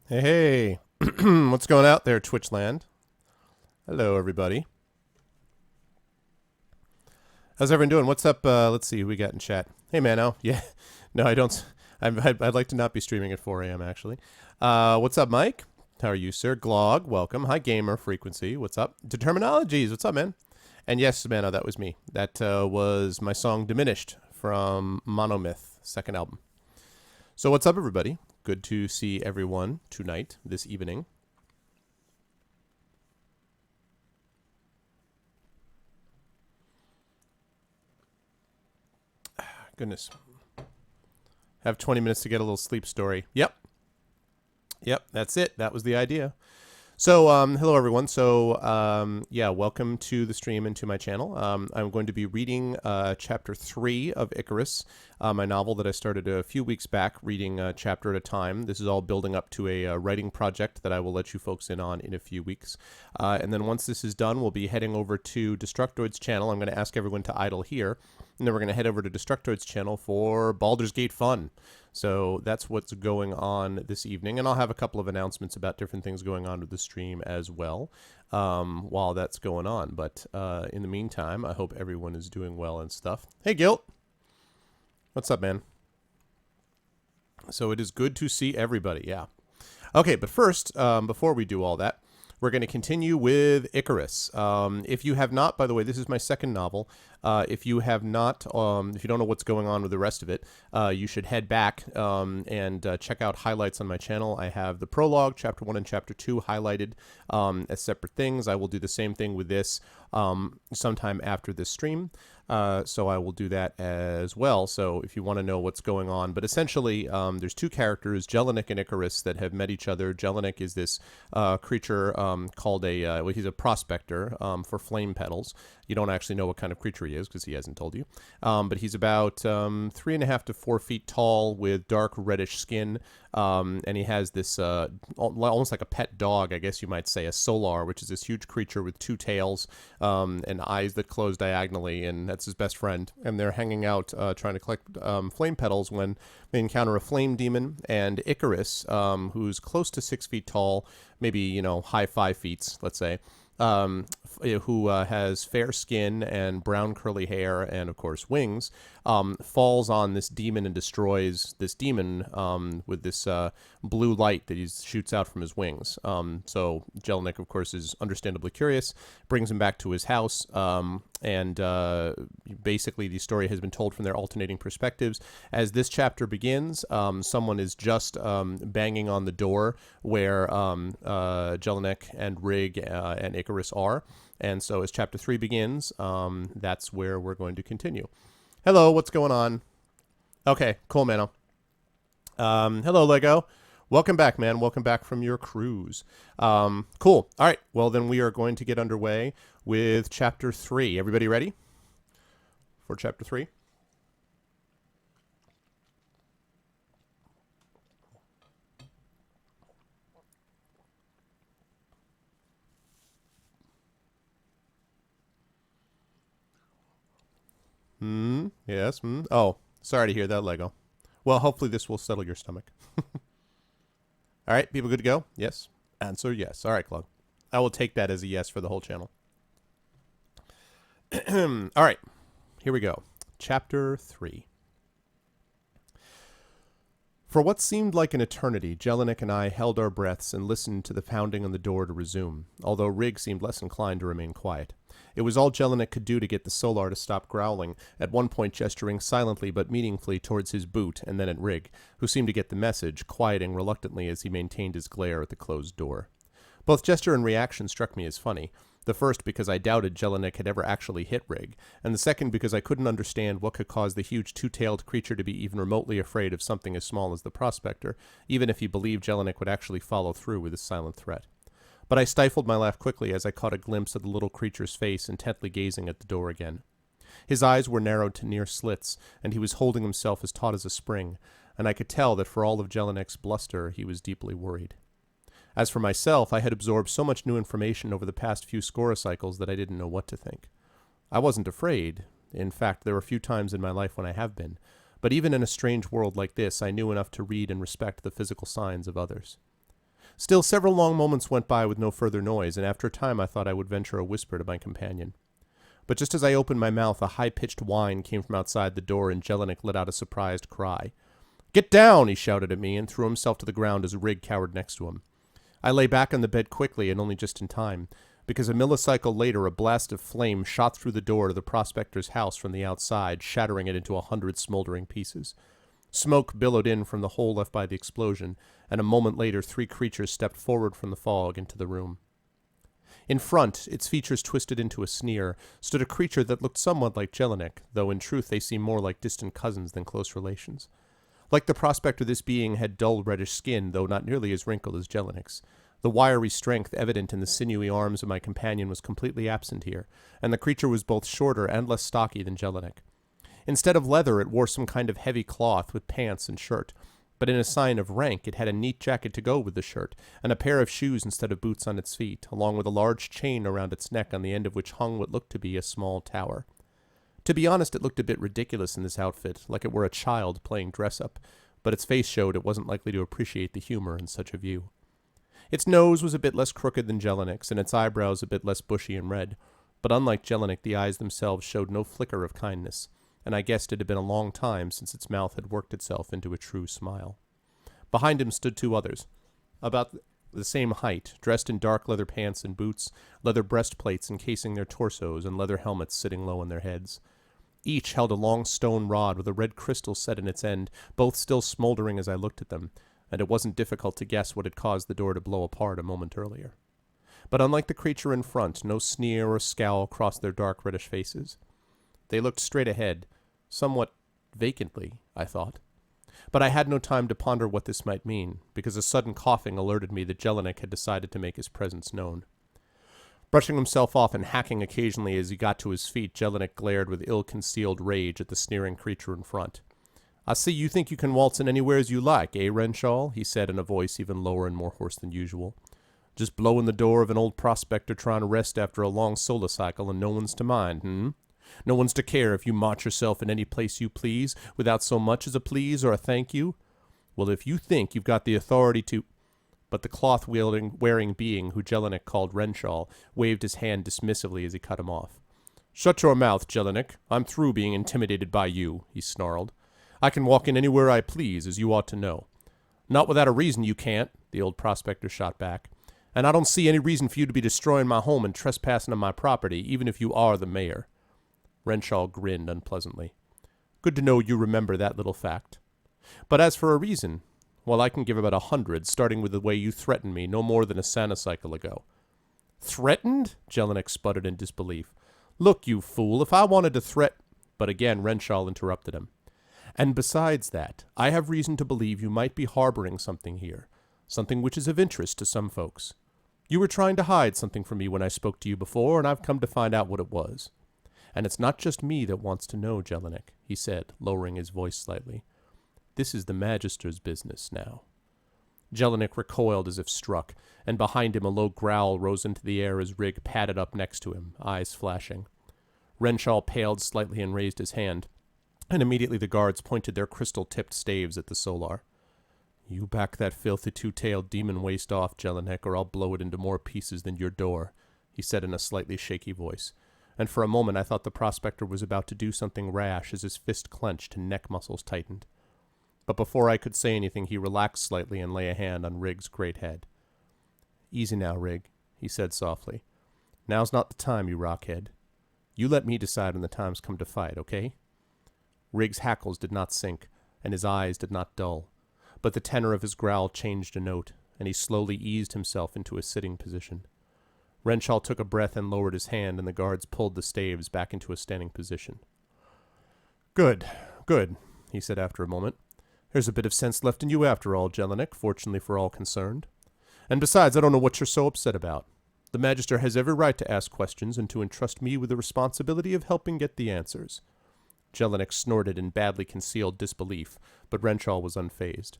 Hey, what's going out there, Twitch land? Hello, everybody. How's everyone doing? What's up? Let's see who we got in chat. Hey, Mano. Yeah, no, I don't. I'd like to not be streaming at 4 a.m. actually. What's up, Mike? How are you, sir? Glog, welcome. Hi, Gamer Frequency. What's up? Determinologies. What's up, man? And yes, Mano, that was me. That was my song Diminished from Monomyth, second album. So what's up, everybody? Good to see everyone tonight, this evening. Goodness. Have 20 minutes to get a little sleep story. Yep, that's it. That was the idea. So, hello everyone. So, yeah, welcome to the stream and to my channel. I'm going to be reading Chapter 3 of ICARUS, my novel that I started a few weeks back, reading a chapter at a time. This is all building up to a writing project that I will let you folks in on in a few weeks. And then once this is done, we'll be heading over to Destructoid's channel. I'm going to ask everyone to idle here. and then we're going to head over to Destructoid's channel for Baldur's Gate fun. So that's what's going on this evening, and I'll have a couple of announcements about different things going on with the stream as well while that's going on. But in the meantime, I hope everyone is doing well and stuff. Hey, Gilt. What's up, man? So it is good to see everybody, yeah. Okay, but first, before we do all that, we're going to continue with Icarus. If you have not, by the way, this is my second novel. If you have not, if you don't know what's going on with the rest of it, you should head back and check out highlights on my channel. I have the prologue, Chapter 1 and Chapter 2 highlighted as separate things. I will do the same thing with this sometime after this stream. So I will do that as well. So if you want to know what's going on, but essentially there's two characters, Jelinek and Icarus, that have met each other. Jelinek is this creature called well, he's a prospector for flame petals. You don't actually know what kind of creature he is because he hasn't told you. But he's about 3.5 to 4 feet tall with dark reddish skin. And he has this almost like a pet dog, I guess you might say, a solar, which is this huge creature with two tails and eyes that close diagonally, and that's his best friend. And they're hanging out trying to collect flame petals when they encounter a flame demon, and Icarus, who's close to 6 feet tall, maybe, high 5 feet, let's say, who has fair skin and brown curly hair and, of course, wings, falls on this demon and destroys this demon with this blue light that he shoots out from his wings. So Jelinek, of course, is understandably curious, brings him back to his house, and basically the story has been told from their alternating perspectives. As this chapter begins, someone is just banging on the door where Jelinek and Rig and Icarus are. And so as Chapter 3 begins, that's where we're going to continue. Hello, what's going on? Okay, cool, Mano. Hello, Lego. Welcome back, man. Welcome back from your cruise. Cool. All right, well, then we are going to get underway with Chapter 3. Everybody ready for Chapter 3? Yes. Oh, sorry to hear that, Lego. Well, hopefully this will settle your stomach. All right, people good to go? Yes. Answer yes. All right, Clog. I will take that as a yes for the whole channel. All right, here we go. Chapter 3. For what seemed like an eternity, Jelinek and I held our breaths and listened to the pounding on the door to resume, although Rig seemed less inclined to remain quiet. It was all Jelinek could do to get the Solar to stop growling, at one point gesturing silently but meaningfully towards his boot and then at Rig, who seemed to get the message, quieting reluctantly as he maintained his glare at the closed door. Both gesture and reaction struck me as funny, the first because I doubted Jelinek had ever actually hit Rig, and the second because I couldn't understand what could cause the huge two-tailed creature to be even remotely afraid of something as small as the Prospector, even if he believed Jelinek would actually follow through with his silent threat. But I stifled my laugh quickly as I caught a glimpse of the little creature's face intently gazing at the door again. His eyes were narrowed to near slits, and he was holding himself as taut as a spring, and I could tell that for all of Jelinek's bluster, he was deeply worried. As for myself, I had absorbed so much new information over the past few Scorocycles that I didn't know what to think. I wasn't afraid. In fact, there were few times in my life when I have been. But even in a strange world like this, I knew enough to read and respect the physical signs of others. Still, several long moments went by with no further noise, and after a time I thought I would venture a whisper to my companion. But just as I opened my mouth, a high-pitched whine came from outside the door, and Jelinek let out a surprised cry. "Get down!" he shouted at me, and threw himself to the ground as Rig cowered next to him. I lay back on the bed quickly, and only just in time, because a millicycle later a blast of flame shot through the door to the Prospector's house from the outside, shattering it into 100 smoldering pieces. Smoke billowed in from the hole left by the explosion, and a moment later 3 creatures stepped forward from the fog into the room. In front, its features twisted into a sneer, stood a creature that looked somewhat like Jelinek, though in truth they seemed more like distant cousins than close relations. Like the Prospector, this being had dull reddish skin, though not nearly as wrinkled as Jelinek's. The wiry strength evident in the sinewy arms of my companion was completely absent here, and the creature was both shorter and less stocky than Jelinek. Instead of leather, it wore some kind of heavy cloth with pants and shirt, but in a sign of rank, it had a neat jacket to go with the shirt, and a pair of shoes instead of boots on its feet, along with a large chain around its neck on the end of which hung what looked to be a small tower. To be honest, it looked a bit ridiculous in this outfit, like it were a child playing dress-up, but its face showed it wasn't likely to appreciate the humor in such a view. Its nose was a bit less crooked than Jelinik's, and its eyebrows a bit less bushy and red, but unlike Jelinek, the eyes themselves showed no flicker of kindness, and I guessed it had been a long time since its mouth had worked itself into a true smile. Behind him stood two others, about the same height, dressed in dark leather pants and boots, leather breastplates encasing their torsos, and leather helmets sitting low on their heads. Each held a long stone rod with a red crystal set in its end, both still smoldering as I looked at them, and it wasn't difficult to guess what had caused the door to blow apart a moment earlier. But unlike the creature in front, no sneer or scowl crossed their dark reddish faces. They looked straight ahead, somewhat vacantly, I thought. But I had no time to ponder what this might mean, because a sudden coughing alerted me that Jelinek had decided to make his presence known. Brushing himself off and hacking occasionally as he got to his feet, Jelinek glared with ill-concealed rage at the sneering creature in front. "I see you think you can waltz in anywheres you like, eh, Renshaw?" he said in a voice even lower and more hoarse than usual. "Just blowing the door of an old prospector trying to rest after a long solar cycle and no one's to mind, No one's to care if you march yourself in any place you please, without so much as a please or a thank you? Well, if you think you've got the authority to—" But the cloth-wearing being who Jelinek called Renshaw waved his hand dismissively as he cut him off. "Shut your mouth, Jelinek. I'm through being intimidated by you," he snarled. "I can walk in anywhere I please, as you ought to know." "Not without a reason you can't," the old prospector shot back. "And I don't see any reason for you to be destroying my home and trespassing on my property, even if you are the mayor." Renshaw grinned unpleasantly. "Good to know you remember that little fact. But as for a reason, well, I can give about 100, starting with the way you threatened me no more than a sanacycle ago." "Threatened?" Jelinek sputtered in disbelief. "Look, you fool, if I wanted to But again Renshaw interrupted him. "And besides that, I have reason to believe you might be harboring something here, something which is of interest to some folks. You were trying to hide something from me when I spoke to you before, and I've come to find out what it was. And it's not just me that wants to know, Jelinek," he said, lowering his voice slightly. "This is the Magister's business now." Jelinek recoiled as if struck, and behind him a low growl rose into the air as Rig padded up next to him, eyes flashing. Renshaw paled slightly and raised his hand, and immediately the guards pointed their crystal-tipped staves at the Solar. "You back that filthy two-tailed demon waste off, Jelinek, or I'll blow it into more pieces than your door," he said in a slightly shaky voice. And for a moment I thought the prospector was about to do something rash as his fist clenched and neck muscles tightened. But before I could say anything, he relaxed slightly and lay a hand on Rig's great head. "Easy now, Rig," he said softly. "Now's not the time, you rockhead. You let me decide when the time's come to fight, okay?" Rig's hackles did not sink, and his eyes did not dull, but the tenor of his growl changed a note, and he slowly eased himself into a sitting position. Renshaw took a breath and lowered his hand, and the guards pulled the staves back into a standing position. Good, he said after a moment. "There's a bit of sense left in you after all, Jelinek, fortunately for all concerned. And besides, I don't know what you're so upset about. The Magister has every right to ask questions and to entrust me with the responsibility of helping get the answers." Jelinek snorted in badly concealed disbelief, but Renshaw was unfazed.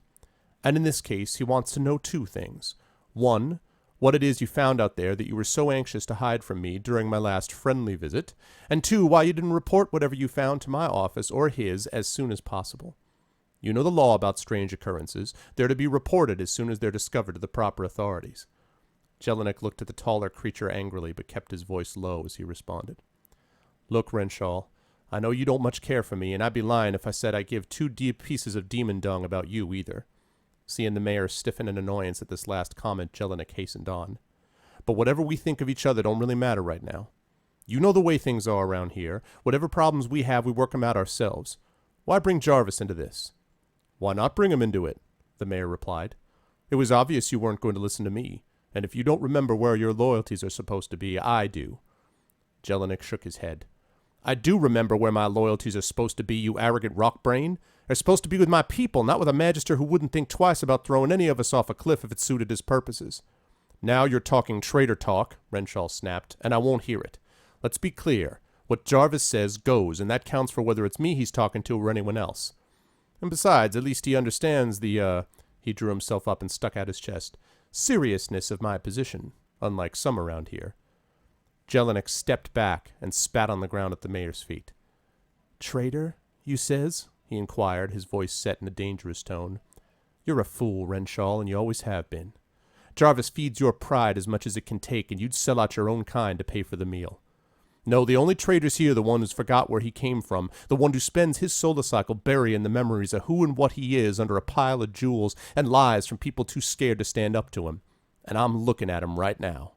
"And in this case, he wants to know two things. One, what it is you found out there that you were so anxious to hide from me during my last friendly visit, and two, why you didn't report whatever you found to my office or his as soon as possible. You know the law about strange occurrences. They're to be reported as soon as they're discovered to the proper authorities." Jelinek looked at the taller creature angrily, but kept his voice low as he responded. "Look, Renshaw, I know you don't much care for me, and I'd be lying if I said I give two deep pieces of demon dung about you either." Seeing the mayor stiffen in annoyance at this last comment, Jelinek hastened on. "But whatever we think of each other don't really matter right now. You know the way things are around here. Whatever problems we have, we work them out ourselves. Why bring Jarvis into this?" "Why not bring him into it?" the mayor replied. "It was obvious you weren't going to listen to me, and if you don't remember where your loyalties are supposed to be, I do." Jelinek shook his head. "I do remember where my loyalties are supposed to be, you arrogant rock brain. They're supposed to be with my people, not with a magister who wouldn't think twice about throwing any of us off a cliff if it suited his purposes." "Now you're talking traitor talk," Renshaw snapped, "and I won't hear it. Let's be clear. What Jarvis says goes, and that counts for whether it's me he's talking to or anyone else. And besides, at least he understands the, he drew himself up and stuck out his chest, seriousness of my position, unlike some around here." Jelinek stepped back and spat on the ground at the mayor's feet. Traitor, you says? He inquired, his voice set in a dangerous tone. You're a fool, Renshaw, and you always have been. Jarvis feeds your pride as much as it can take, and you'd sell out your own kind to pay for the meal. No, the only traitor's here the one who's forgot where he came from, the one who spends his solar cycle burying the memories of who and what he is under a pile of jewels and lies from people too scared to stand up to him. And I'm looking at him right now.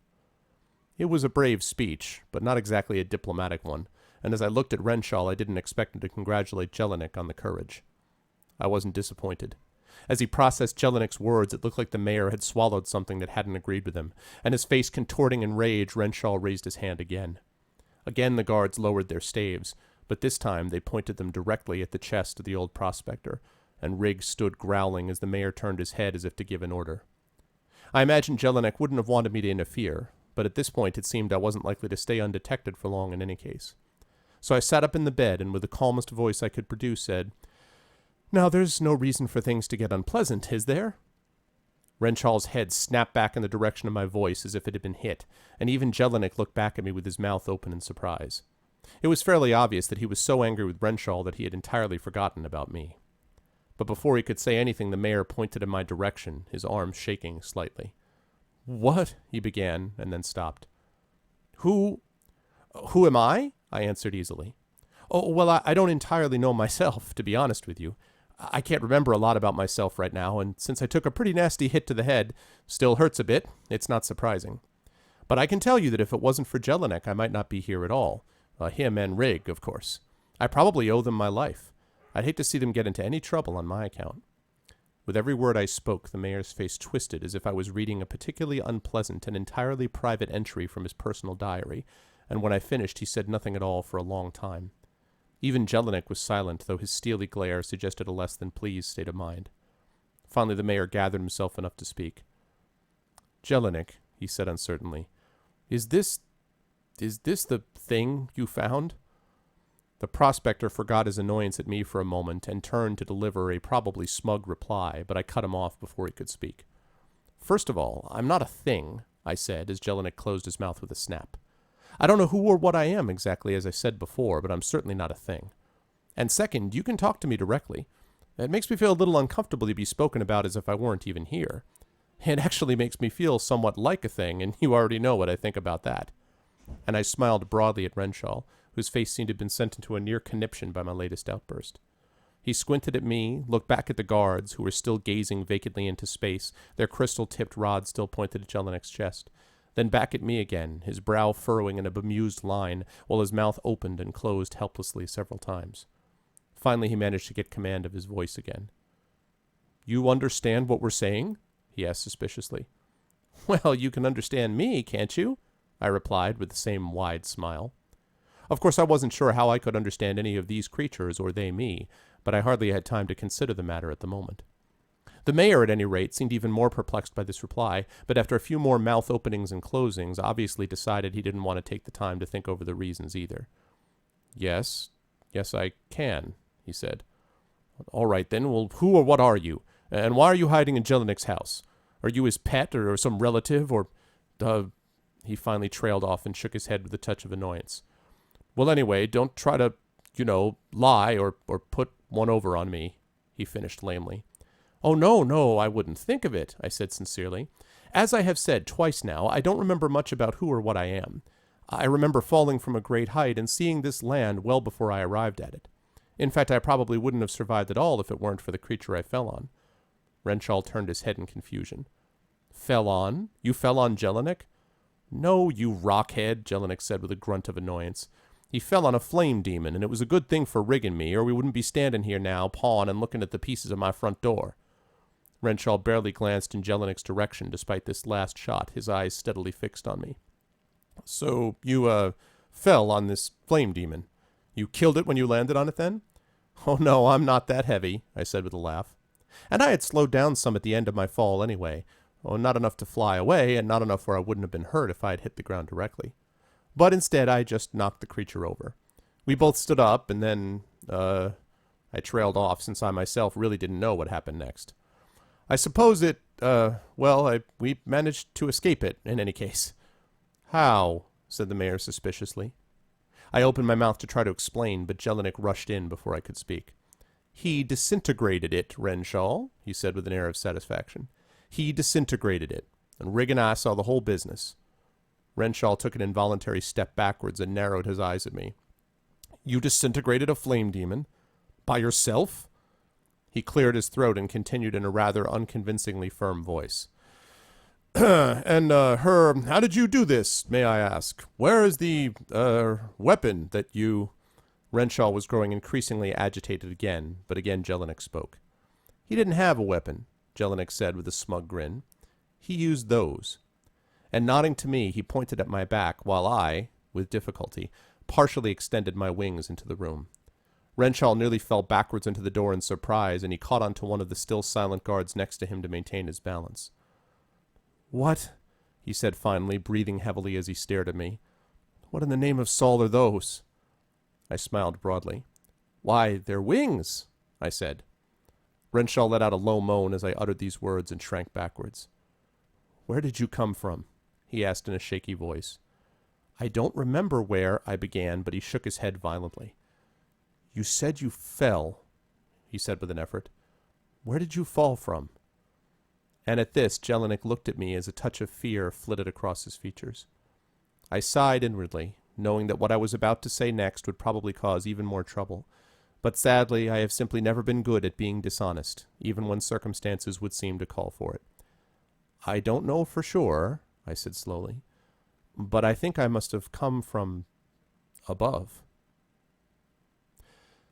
It was a brave speech, but not exactly a diplomatic one, and as I looked at Renshaw, I didn't expect him to congratulate Jelinek on the courage. I wasn't disappointed. As he processed Jelinek's words, it looked like the mayor had swallowed something that hadn't agreed with him, and his face contorting in rage, Renshaw raised his hand again. Again the guards lowered their staves, but this time they pointed them directly at the chest of the old prospector, and Riggs stood growling as the mayor turned his head as if to give an order. I imagined Jelinek wouldn't have wanted me to interfere, but at this point it seemed I wasn't likely to stay undetected for long in any case. So I sat up in the bed and with the calmest voice I could produce said, Now there's no reason for things to get unpleasant, is there? Renshaw's head snapped back in the direction of my voice as if it had been hit, and even Jelinek looked back at me with his mouth open in surprise. It was fairly obvious that he was so angry with Renshaw that he had entirely forgotten about me. But before he could say anything, the mayor pointed in my direction, his arm shaking slightly. What? He began, and then stopped. Who am I? I answered easily. Oh, well, I don't entirely know myself, to be honest with you. I can't remember a lot about myself right now, and since I took a pretty nasty hit to the head, still hurts a bit, it's not surprising. But I can tell you that if it wasn't for Jelinek, I might not be here at all. Him and Rig, of course. I probably owe them my life. I'd hate to see them get into any trouble on my account. With every word I spoke, the mayor's face twisted as if I was reading a particularly unpleasant and entirely private entry from his personal diary, and when I finished he said nothing at all for a long time. Even Jelinek was silent, though his steely glare suggested a less than pleased state of mind. Finally the mayor gathered himself enough to speak. Jelinek, he said uncertainly, is this the thing you found? The prospector forgot his annoyance at me for a moment and turned to deliver a probably smug reply, but I cut him off before he could speak. First of all, I'm not a thing, I said, as Jelinek closed his mouth with a snap. I don't know who or what I am exactly, as I said before, but I'm certainly not a thing. And second, you can talk to me directly. It makes me feel a little uncomfortable to be spoken about as if I weren't even here. It actually makes me feel somewhat like a thing, and you already know what I think about that. And I smiled broadly at Renshaw, whose face seemed to have been sent into a near conniption by my latest outburst. He squinted at me, looked back at the guards, who were still gazing vacantly into space, their crystal-tipped rods still pointed at Jelinek's chest, then back at me again, his brow furrowing in a bemused line, while his mouth opened and closed helplessly several times. Finally he managed to get command of his voice again. You understand what we're saying? He asked suspiciously. Well, you can understand me, can't you? I replied with the same wide smile. Of course I wasn't sure how I could understand any of these creatures or they me, but I hardly had time to consider the matter at the moment. The mayor, at any rate, seemed even more perplexed by this reply, but after a few more mouth openings and closings, obviously decided he didn't want to take the time to think over the reasons either. Yes, I can, he said. All right, then. Well, who or what are you? And why are you hiding in Jelinek's house? Are you his pet or some relative or... He finally trailed off and shook his head with a touch of annoyance. Well, anyway, don't try to, lie or put one over on me, he finished lamely. Oh, no, I wouldn't think of it, I said sincerely. As I have said twice now, I don't remember much about who or what I am. I remember falling from a great height and seeing this land well before I arrived at it. In fact, I probably wouldn't have survived at all if it weren't for the creature I fell on. Renshaw turned his head in confusion. Fell on? You fell on Jelinek? No, you rockhead, Jelinek said with a grunt of annoyance. He fell on a flame demon, and it was a good thing for Rig and me, or we wouldn't be standing here now, pawing and looking at the pieces of my front door. Renshaw barely glanced in Jelinek's direction despite this last shot, his eyes steadily fixed on me. So, you, fell on this flame demon. You killed it when you landed on it, then? Oh, no, I'm not that heavy, I said with a laugh. And I had slowed down some at the end of my fall anyway. Oh, not enough to fly away, and not enough where I wouldn't have been hurt if I had hit the ground directly. But instead, I just knocked the creature over. We both stood up, and then, I trailed off since I myself really didn't know what happened next. I suppose we managed to escape it, in any case. How? Said the mayor suspiciously. I opened my mouth to try to explain, but Jelinek rushed in before I could speak. "He disintegrated it, Renshaw," he said with an air of satisfaction. "He disintegrated it, and Rig and I saw the whole business." Renshaw took an involuntary step backwards and narrowed his eyes at me. "You disintegrated a flame demon? By yourself?" He cleared his throat and continued in a rather unconvincingly firm voice. "And, how did you do this, may I ask? Where is the, weapon that you—" Renshaw was growing increasingly agitated again, but again Jelinek spoke. "He didn't have a weapon," Jelinek said with a smug grin. "He used those." And nodding to me, he pointed at my back, while I, with difficulty, partially extended my wings into the room. Renshaw nearly fell backwards into the door in surprise, and he caught onto one of the still silent guards next to him to maintain his balance. "What?" he said finally, breathing heavily as he stared at me. "What in the name of Saul are those?" I smiled broadly. "Why, they're wings," I said. Renshaw let out a low moan as I uttered these words and shrank backwards. "Where did you come from?" he asked in a shaky voice. "I don't remember where," I began, but he shook his head violently. "You said you fell," he said with an effort. "Where did you fall from?" And at this, Jelinek looked at me as a touch of fear flitted across his features. I sighed inwardly, knowing that what I was about to say next would probably cause even more trouble. But sadly, I have simply never been good at being dishonest, even when circumstances would seem to call for it. "I don't know for sure," I said slowly, "but I think I must have come from above."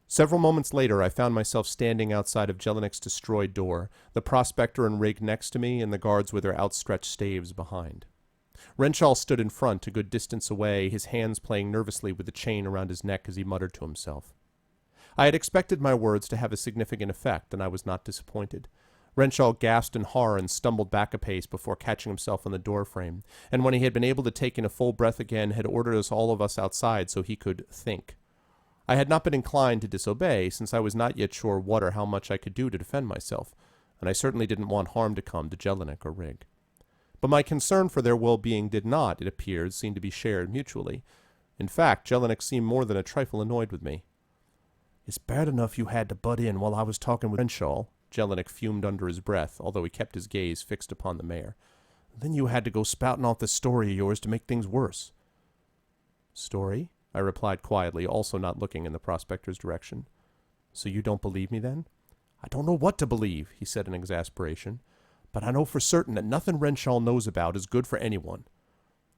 Several moments later, I found myself standing outside of Jelinek's destroyed door, the prospector and Rig next to me, and the guards with their outstretched staves behind. Renshaw stood in front, a good distance away, his hands playing nervously with the chain around his neck as he muttered to himself. I had expected my words to have a significant effect, and I was not disappointed. Renshaw gasped in horror and stumbled back a pace before catching himself on the doorframe, and when he had been able to take in a full breath again, had ordered all of us outside so he could think. I had not been inclined to disobey, since I was not yet sure what or how much I could do to defend myself, and I certainly didn't want harm to come to Jelinek or Rig. But my concern for their well-being did not, it appeared, seem to be shared mutually. In fact, Jelinek seemed more than a trifle annoyed with me. "It's bad enough you had to butt in while I was talking with Renshaw," Jelinek fumed under his breath, although he kept his gaze fixed upon the mayor. "Then you had to go spouting off this story of yours to make things worse." "Story?" I replied quietly, also not looking in the prospector's direction. "So you don't believe me, then?" "I don't know what to believe," he said in exasperation, "but I know for certain that nothing Renshaw knows about is good for anyone."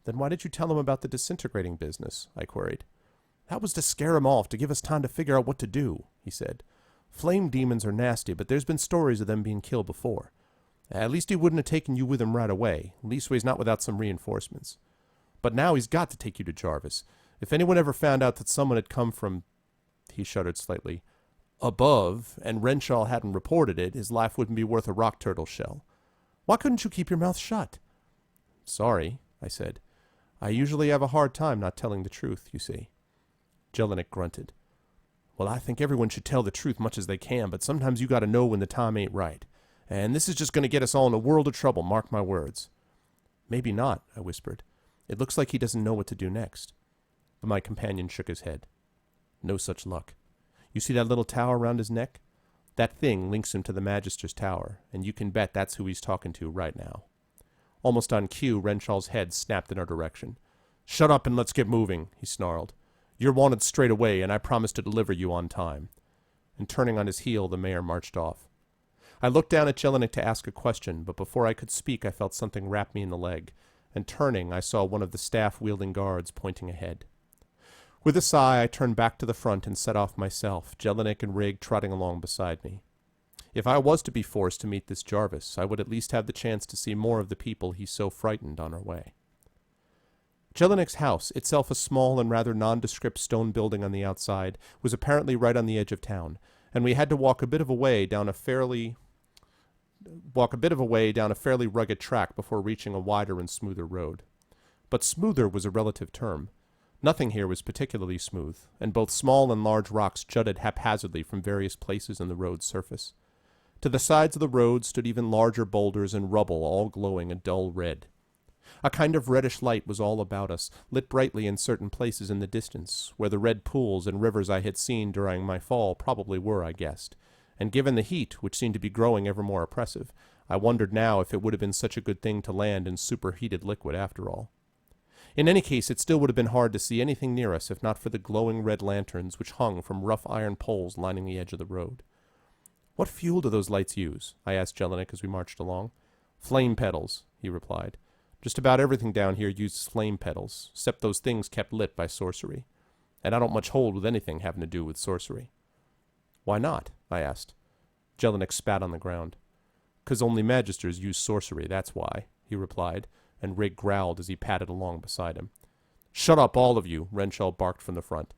"Then why did you tell him about the disintegrating business?" I queried. "That was to scare him off, to give us time to figure out what to do," he said. "Flame demons are nasty, but there's been stories of them being killed before. At least he wouldn't have taken you with him right away, leastways not without some reinforcements. But now he's got to take you to Jarvis. If anyone ever found out that someone had come from," he shuddered slightly, "above, and Renshaw hadn't reported it, his life wouldn't be worth a rock turtle shell. Why couldn't you keep your mouth shut?" "Sorry," I said. "I usually have a hard time not telling the truth, you see." Jelinek grunted. "Well, I think everyone should tell the truth much as they can, but sometimes you gotta know when the time ain't right. And this is just gonna get us all in a world of trouble, mark my words." "Maybe not," I whispered. "It looks like he doesn't know what to do next." But my companion shook his head. "No such luck. You see that little tower around his neck? That thing links him to the Magister's tower, and you can bet that's who he's talking to right now." Almost on cue, Renshaw's head snapped in our direction. "Shut up and let's get moving," he snarled. "You're wanted straight away, and I promise to deliver you on time." And turning on his heel, the mayor marched off. I looked down at Jelinek to ask a question, but before I could speak, I felt something rap me in the leg, and turning, I saw one of the staff-wielding guards pointing ahead. With a sigh, I turned back to the front and set off myself, Jelinek and Rig trotting along beside me. If I was to be forced to meet this Jarvis, I would at least have the chance to see more of the people he so frightened on our way. Jelinek's house, itself a small and rather nondescript stone building on the outside, was apparently right on the edge of town, and we had to walk a bit of a way down a fairly rugged track before reaching a wider and smoother road. But smoother was a relative term. Nothing here was particularly smooth, and both small and large rocks jutted haphazardly from various places in the road's surface. To the sides of the road stood even larger boulders and rubble, all glowing a dull red. A kind of reddish light was all about us, lit brightly in certain places in the distance, where the red pools and rivers I had seen during my fall probably were, I guessed. And given the heat, which seemed to be growing ever more oppressive, I wondered now if it would have been such a good thing to land in superheated liquid after all. In any case, it still would have been hard to see anything near us if not for the glowing red lanterns which hung from rough iron poles lining the edge of the road. "What fuel do those lights use?" I asked Jelinek as we marched along. "Flame petals," he replied. "Just about everything down here uses flame petals, except those things kept lit by sorcery. And I don't much hold with anything having to do with sorcery." "Why not?" I asked. Jelinek spat on the ground. "'Cause only magisters use sorcery, that's why," he replied, and Rig growled as he padded along beside him. "Shut up, all of you," Renshaw barked from the front.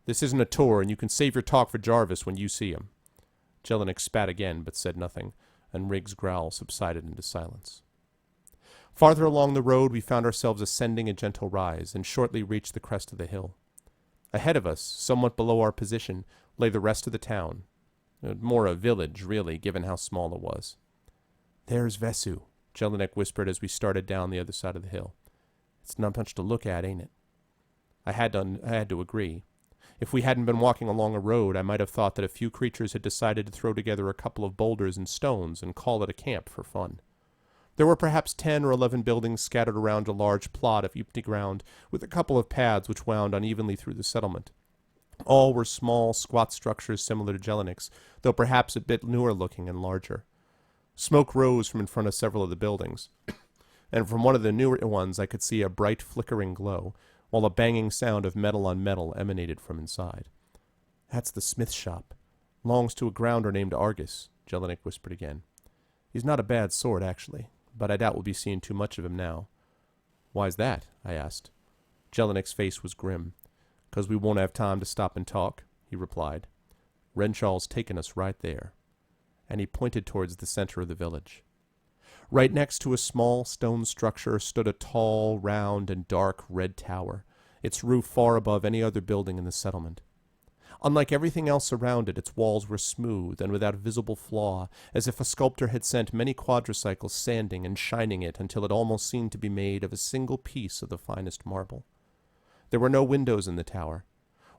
"This isn't a tour, and you can save your talk for Jarvis when you see him." Jelinek spat again, but said nothing, and Rig's growl subsided into silence. Farther along the road we found ourselves ascending a gentle rise, and shortly reached the crest of the hill. Ahead of us, somewhat below our position, lay the rest of the town. More a village, really, given how small it was. "There's Vesu," Jelinek whispered as we started down the other side of the hill. "It's not much to look at, ain't it?" I had to agree. If we hadn't been walking along a road, I might have thought that a few creatures had decided to throw together a couple of boulders and stones and call it a camp for fun. There were perhaps 10 or 11 buildings scattered around a large plot of empty ground, with a couple of paths which wound unevenly through the settlement. All were small, squat structures similar to Jelinek's, though perhaps a bit newer looking and larger. Smoke rose from in front of several of the buildings, and from one of the newer ones I could see a bright flickering glow, while a banging sound of metal on metal emanated from inside. "That's the smith shop. Longs to a grounder named Argus," Jelinek whispered again. "He's not a bad sort, actually, but I doubt we'll be seeing too much of him now." "Why's that?" I asked. Jelinek's face was grim. "'Cause we won't have time to stop and talk," he replied. "Renshaw's taken us right there." And he pointed towards the center of the village. Right next to a small stone structure stood a tall, round, and dark red tower, its roof far above any other building in the settlement. Unlike everything else around it, its walls were smooth and without visible flaw, as if a sculptor had sent many quadricycles sanding and shining it until it almost seemed to be made of a single piece of the finest marble. There were no windows in the tower.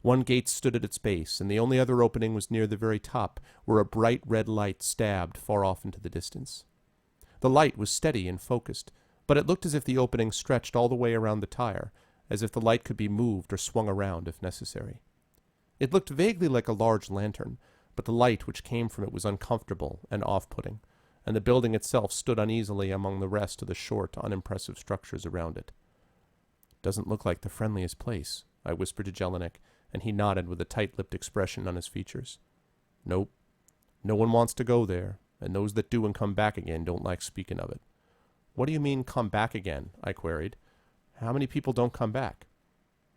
One gate stood at its base, and the only other opening was near the very top, where a bright red light stabbed far off into the distance. The light was steady and focused, but it looked as if the opening stretched all the way around the tower, as if the light could be moved or swung around if necessary. It looked vaguely like a large lantern, but the light which came from it was uncomfortable and off-putting, and the building itself stood uneasily among the rest of the short, unimpressive structures around it. "Doesn't look like the friendliest place," I whispered to Jelinek, and he nodded with a tight-lipped expression on his features. "Nope. No one wants to go there, and those that do and come back again don't like speaking of it." "What do you mean, come back again?" I queried. "How many people don't come back?"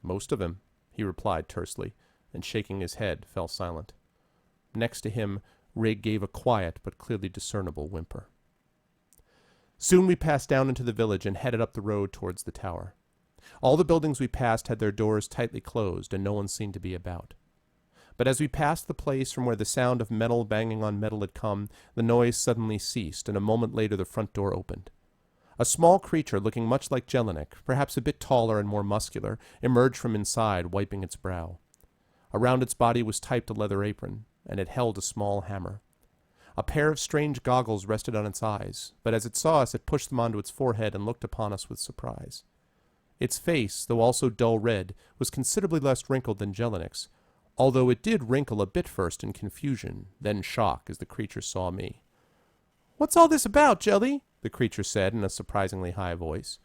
"Most of 'em," he replied tersely, and shaking his head, fell silent. Next to him, Rig gave a quiet but clearly discernible whimper. Soon we passed down into the village and headed up the road towards the tower. All the buildings we passed had their doors tightly closed, and no one seemed to be about. But as we passed the place from where the sound of metal banging on metal had come, the noise suddenly ceased, and a moment later the front door opened. A small creature looking much like Jelinek, perhaps a bit taller and more muscular, emerged from inside, wiping its brow. Around its body was typed a leather apron, and it held a small hammer. A pair of strange goggles rested on its eyes, but as it saw us it pushed them onto its forehead and looked upon us with surprise. Its face, though also dull red, was considerably less wrinkled than Jelinek's, although it did wrinkle a bit first in confusion, then shock as the creature saw me. "What's all this about, Jelly?" the creature said in a surprisingly high voice.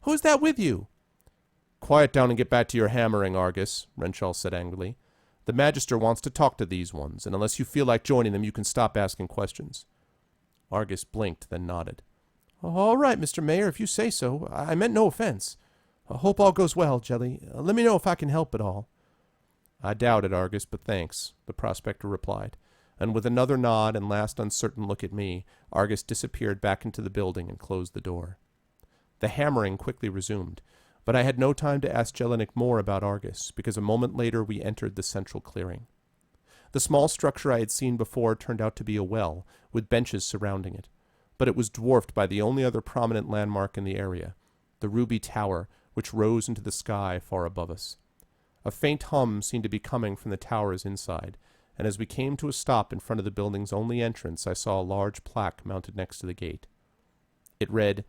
"Who's that with you?" "Quiet down and get back to your hammering, Argus," Renshaw said angrily. "The Magister wants to talk to these ones, and unless you feel like joining them, you can stop asking questions." Argus blinked, then nodded. "All right, Mr. Mayor, if you say so. I meant no offense. I hope all goes well, Jelly. Let me know if I can help at all." "I doubt it, Argus, but thanks," the prospector replied, and with another nod and last uncertain look at me, Argus disappeared back into the building and closed the door. The hammering quickly resumed, but I had no time to ask Jelinek more about Argus, because a moment later we entered the central clearing. The small structure I had seen before turned out to be a well, with benches surrounding it, but it was dwarfed by the only other prominent landmark in the area, the ruby tower which rose into the sky far above us. A faint hum seemed to be coming from the tower's inside, and as we came to a stop in front of the building's only entrance, I saw a large plaque mounted next to the gate. It read,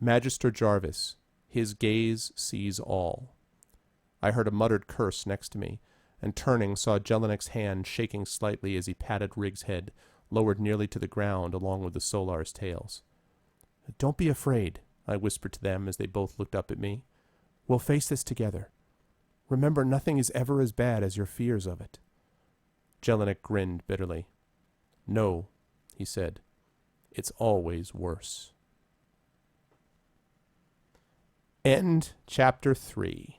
Magister Jarvis, his gaze sees all. I heard a muttered curse next to me, and turning saw Jelinek's hand shaking slightly as he patted Riggs' head, lowered nearly to the ground along with the Solar's tails. Don't be afraid, I whispered to them as they both looked up at me. We'll face this together. Remember, nothing is ever as bad as your fears of it. Jelinek grinned bitterly. No, he said. It's always worse. End Chapter 3.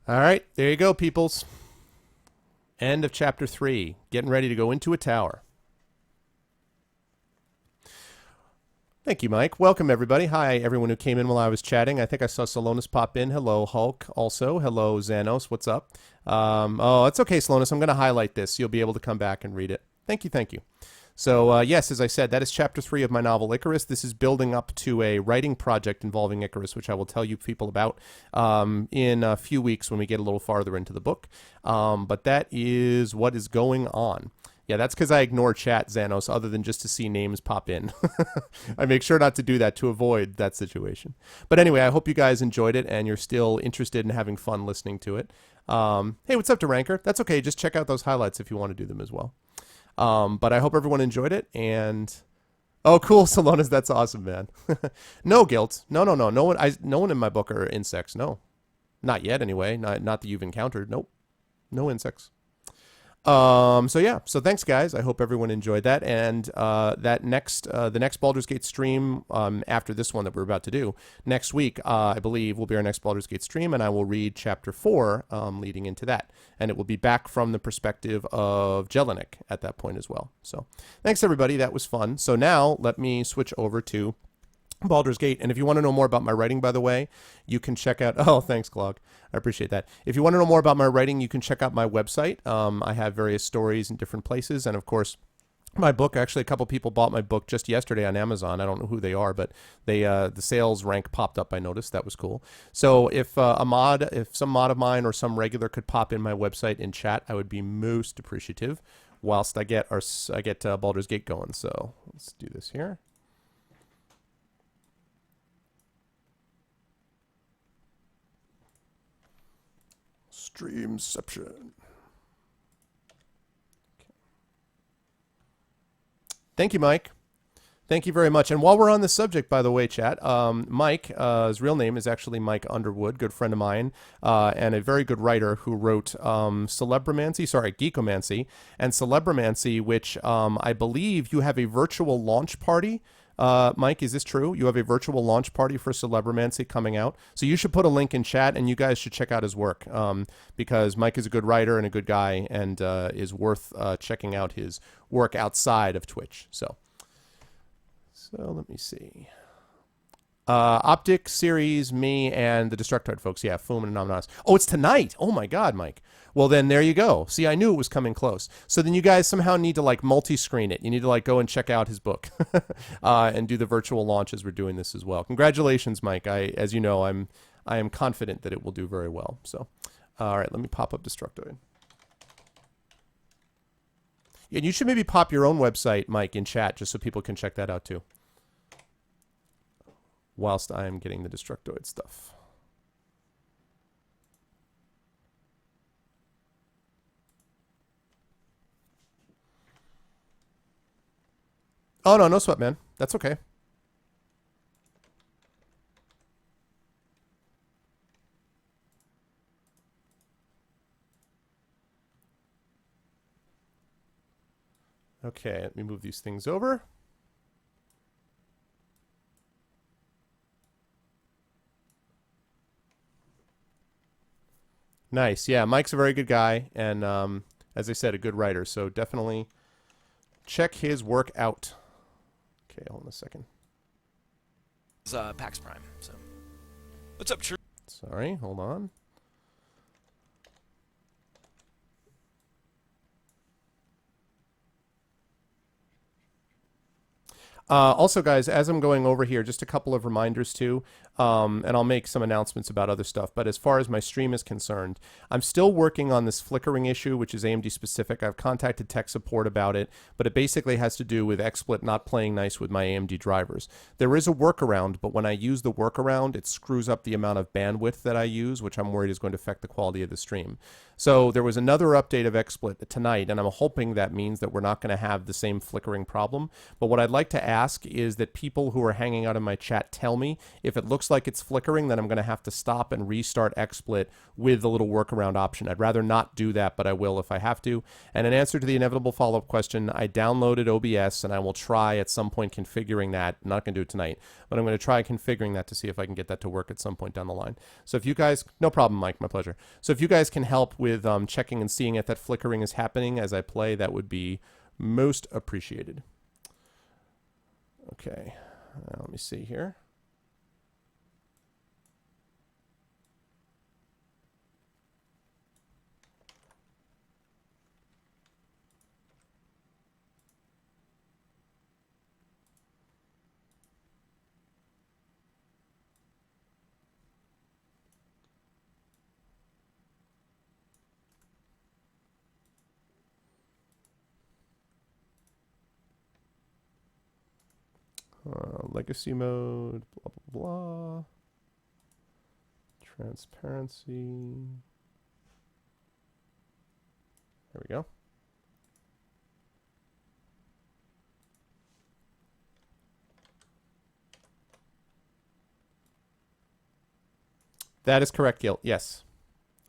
All right, there you go, peoples. End of Chapter 3. Getting ready to go into a tower. Thank you, Mike. Welcome, everybody. Hi, everyone who came in while I was chatting. I think I saw Salonis pop in. Hello, Hulk. Also, hello, Xanos. What's up? Oh, it's okay, Salonis. I'm going to highlight this. You'll be able to come back and read it. Thank you, thank you. So, yes, as I said, that is Chapter 3 of my novel, Icarus. This is building up to a writing project involving Icarus, which I will tell you people about in a few weeks when we get a little farther into the book. But that is what is going on. Yeah, that's because I ignore chat, Xanos, other than just to see names pop in. I make sure not to do that to avoid that situation. But anyway, I hope you guys enjoyed it and you're still interested in having fun listening to it. Hey, what's up, Duranker? That's okay. Just check out those highlights if you want to do them as well. But I hope everyone enjoyed it. And oh, cool, Salonis. That's awesome, man. No guilt. No. No one in my book are insects. No, not yet. Anyway, not that you've encountered. Nope, no insects. So yeah, so thanks guys. I hope everyone enjoyed that. And, the next Baldur's Gate stream, after this one that we're about to do next week, I believe will be our next Baldur's Gate stream. And I will read Chapter 4, leading into that. And it will be back from the perspective of Jelinek at that point as well. So thanks everybody. That was fun. So now let me switch over to Baldur's Gate. And if you want to know more about my writing, by the way, you can check out... Oh, thanks, Glog. I appreciate that. If you want to know more about my writing, you can check out my website. I have various stories in different places. And, of course, my book, actually, a couple people bought my book just yesterday on Amazon. I don't know who they are, but they the sales rank popped up, I noticed. That was cool. So if some mod of mine or some regular could pop in my website in chat, I would be most appreciative whilst I get Baldur's Gate going. So let's do this here. Streamception. Okay. Thank you, Mike. Thank you very much. And while we're on the subject, by the way, chat, Mike, his real name is actually Mike Underwood, good friend of mine, and a very good writer who wrote Geekomancy, and Celebromancy, which I believe you have a virtual launch party. Mike, is this true? You have a virtual launch party for Celebromancy coming out. So you should put a link in chat, and you guys should check out his work, because Mike is a good writer and a good guy, and is worth checking out his work outside of Twitch. So let me see. Optic Series, me, and the Destructoid folks. Yeah, Foom and Anonymous. Oh, it's tonight. Oh, my God, Mike. Well, then there you go. See, I knew it was coming close. So then you guys somehow need to, like, multi-screen it. You need to, like, go and check out his book and do the virtual launch as we're doing this as well. Congratulations, Mike. As you know, I am confident that it will do very well. So, all right, let me pop up Destructoid. And you should maybe pop your own website, Mike, in chat just so people can check that out, too. Whilst I am getting the Destructoid stuff. Oh, no sweat, man. That's okay. Okay, let me move these things over. Nice. Yeah, Mike's a very good guy, and as I said, a good writer. So definitely check his work out. Okay, hold on a second. It's PAX Prime. So, what's up, True? Sorry, hold on. Also, guys, as I'm going over here, just a couple of reminders too, and I'll make some announcements about other stuff. But as far as my stream is concerned, I'm still working on this flickering issue, which is AMD specific. I've contacted tech support about it, but it basically has to do with XSplit not playing nice with my AMD drivers. There is a workaround, but when I use the workaround, it screws up the amount of bandwidth that I use, which I'm worried is going to affect the quality of the stream. So there was another update of XSplit tonight, and I'm hoping that means that we're not going to have the same flickering problem. But what I'd like to ask is that people who are hanging out in my chat tell me if it looks like it's flickering, then I'm going to have to stop and restart XSplit with the little workaround option. I'd rather not do that, but I will if I have to. And in answer to the inevitable follow-up question, I downloaded OBS, and I will try at some point configuring that. I'm not going to do it tonight, but I'm going to try configuring that to see if I can get that to work at some point down the line. So if you guys, no problem, Mike, my pleasure. So if you guys can help with checking and seeing if that flickering is happening as I play, that would be most appreciated. Okay, let me see here. Legacy mode, blah, blah, blah. Transparency. There we go. That is correct, Guilt. Yes.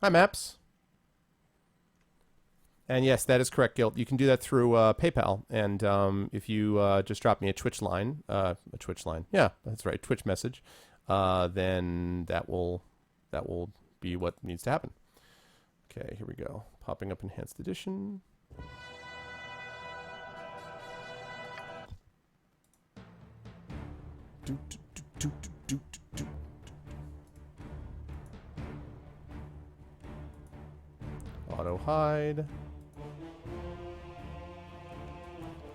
Hi, Maps. And yes, that is correct, Guilt. You can do that through PayPal. And if you just drop me a Twitch line, yeah, that's right, Twitch message, then that will be what needs to happen. Okay, here we go. Popping up Enhanced Edition. Auto hide.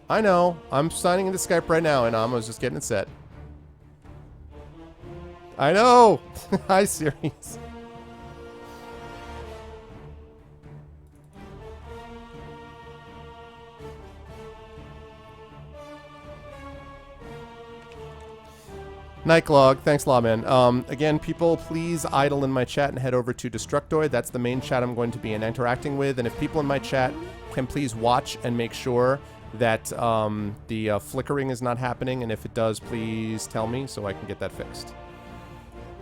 I know. I'm signing into Skype right now, and I was just getting it set. I know. Hi, Series. Nightlog, thanks, Lawman. Again, people, please idle in my chat and head over to Destructoid. That's the main chat I'm going to be interacting with. And if people in my chat can please watch and make sure that the flickering is not happening, and if it does, please tell me so I can get that fixed.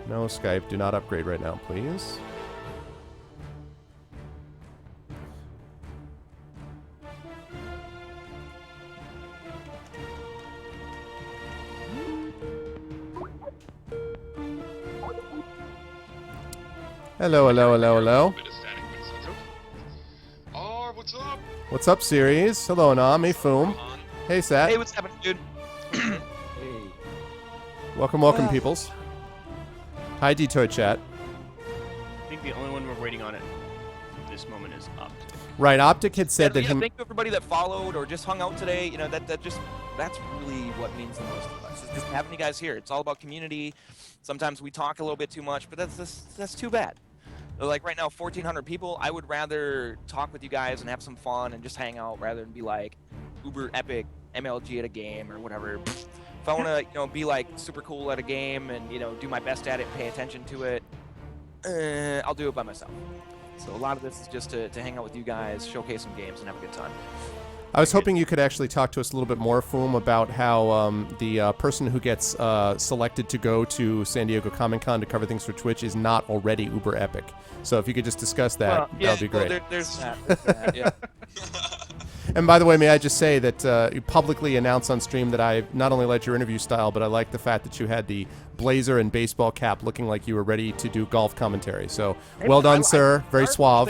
No, Skype, do not upgrade right now, please. Hello, hello, hello, hello. What's up? What's up, Series? Hello, Anam. Hey, Foom. Hey, Sat. Hey, what's happening, dude? Hey. Welcome, welcome, peoples. Hi, Detoy Chat. I think the only one we're waiting on at this moment is Optic. Right, Optic had said that him... Thank you, everybody that followed or just hung out today. You know, that's really what means the most to us. Is just having you guys here. It's all about community. Sometimes we talk a little bit too much, but that's too bad. Like right now, 1,400 people. I would rather talk with you guys and have some fun and just hang out rather than be like uber epic MLG at a game or whatever. If I want to, be like super cool at a game and do my best at it, pay attention to it, I'll do it by myself. So a lot of this is just to hang out with you guys, showcase some games, and have a good time. I was hoping you could actually talk to us a little bit more, Foom, about how the person who gets selected to go to San Diego Comic-Con to cover things for Twitch is not already uber epic. So if you could just discuss that, that would be great. Well, there's that, yeah. And by the way, may I just say that you publicly announced on stream that I not only liked your interview style, but I like the fact that you had the blazer and baseball cap looking like you were ready to do golf commentary. So well done, sir. Very suave.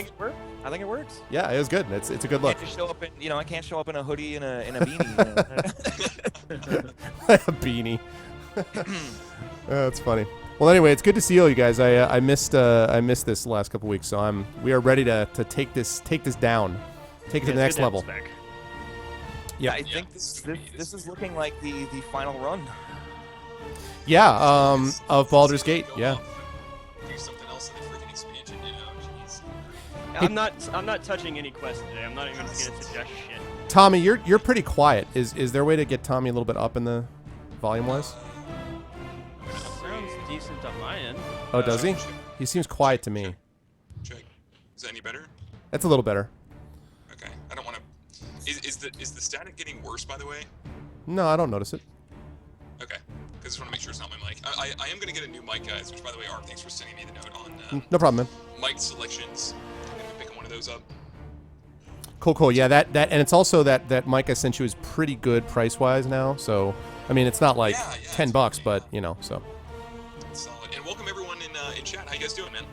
I think it works. Yeah, it was good. It's a good look. I can't just show up in, I can't show up in a hoodie and a beanie. A beanie. That's funny. Well, anyway, it's good to see all you guys. I missed this the last couple weeks, so we are ready to take this down, take it to the next level. Yeah. I think this is looking like the final run. Yeah, of Baldur's Gate, yeah. Do something else in the freaking expansion, you know? Jeez. I'm not touching any quests today. I'm not even gonna suggest shit. Tommy, you're pretty quiet. Is there a way to get Tommy a little bit up in the volume-wise? Sounds decent on my end. Oh, does he? check. He seems quiet to me. Check. Is that any better? That's a little better. Okay. I don't want to. Is the static getting worse, by the way? No, I don't notice it. Okay. Because I just want to make sure it's not my mic. I am going to get a new mic, guys. Which, by the way, Arv, thanks for sending me the note on No problem, man. mic selections. I'm going to be picking one of those up. Cool. Yeah, that and it's also that mic I sent you is pretty good price-wise now. So, I mean, it's not like Yeah, $10, but you know, so. Solid. And welcome everyone in chat. How you guys doing, man?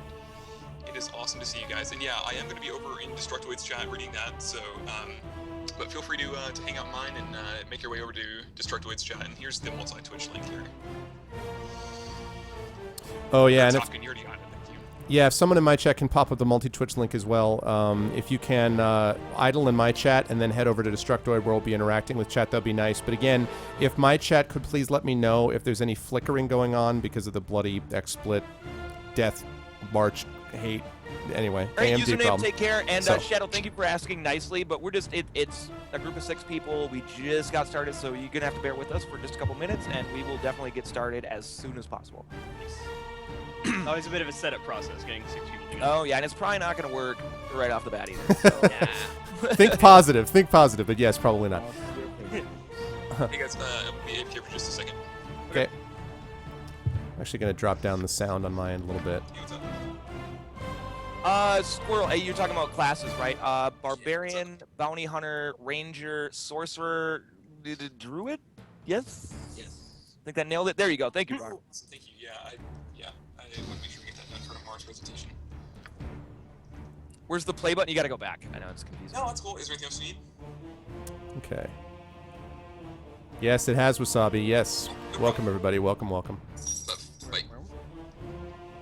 It is awesome to see you guys. And yeah, I am going to be over in Destructoid's chat reading that. So, but feel free to hang out in mine and make your way over to Destructoid's chat. And here's the multi-Twitch link here. Oh yeah, and if, Talking nerdy on it. Thank you. yeah, if someone in my chat can pop up the multi-Twitch link as well. If you can idle in my chat and then head over to Destructoid where we'll be interacting with chat, that'd be nice. But again, if my chat could please let me know if there's any flickering going on because of the bloody XSplit, death, march, hate. Anyway, All right, AMD username, problem. take care. And So- Shadow, thank you for asking nicely, but we're just, it's a group of 6 people. We just got started, so you're going to have to bear with us for just a couple minutes, and we will definitely get started as soon as possible. Always a bit of a setup process getting 6 people together. Oh, yeah, and it's probably not going to work right off the bat either. So. Yeah. Think positive, but yes, probably not. Hey guys, I'm going to be AFK for just a second. Okay. I'm actually going to drop down the sound on my end a little bit. Hey, what's up? Squirrel, hey, you're talking about classes, right? Barbarian, Bounty Hunter, Ranger, Sorcerer, Druid? Yes? Yes. I think that nailed it. There you go. Thank you, Ron. Thank you. Yeah, I want to make sure we get that done for tomorrow's presentation. Where's the play button? You got to go back. I know it's confusing. No, that's cool. Is there anything else you need? Okay. Yes, it has wasabi. Yes. No Welcome, everybody. Welcome. Bye.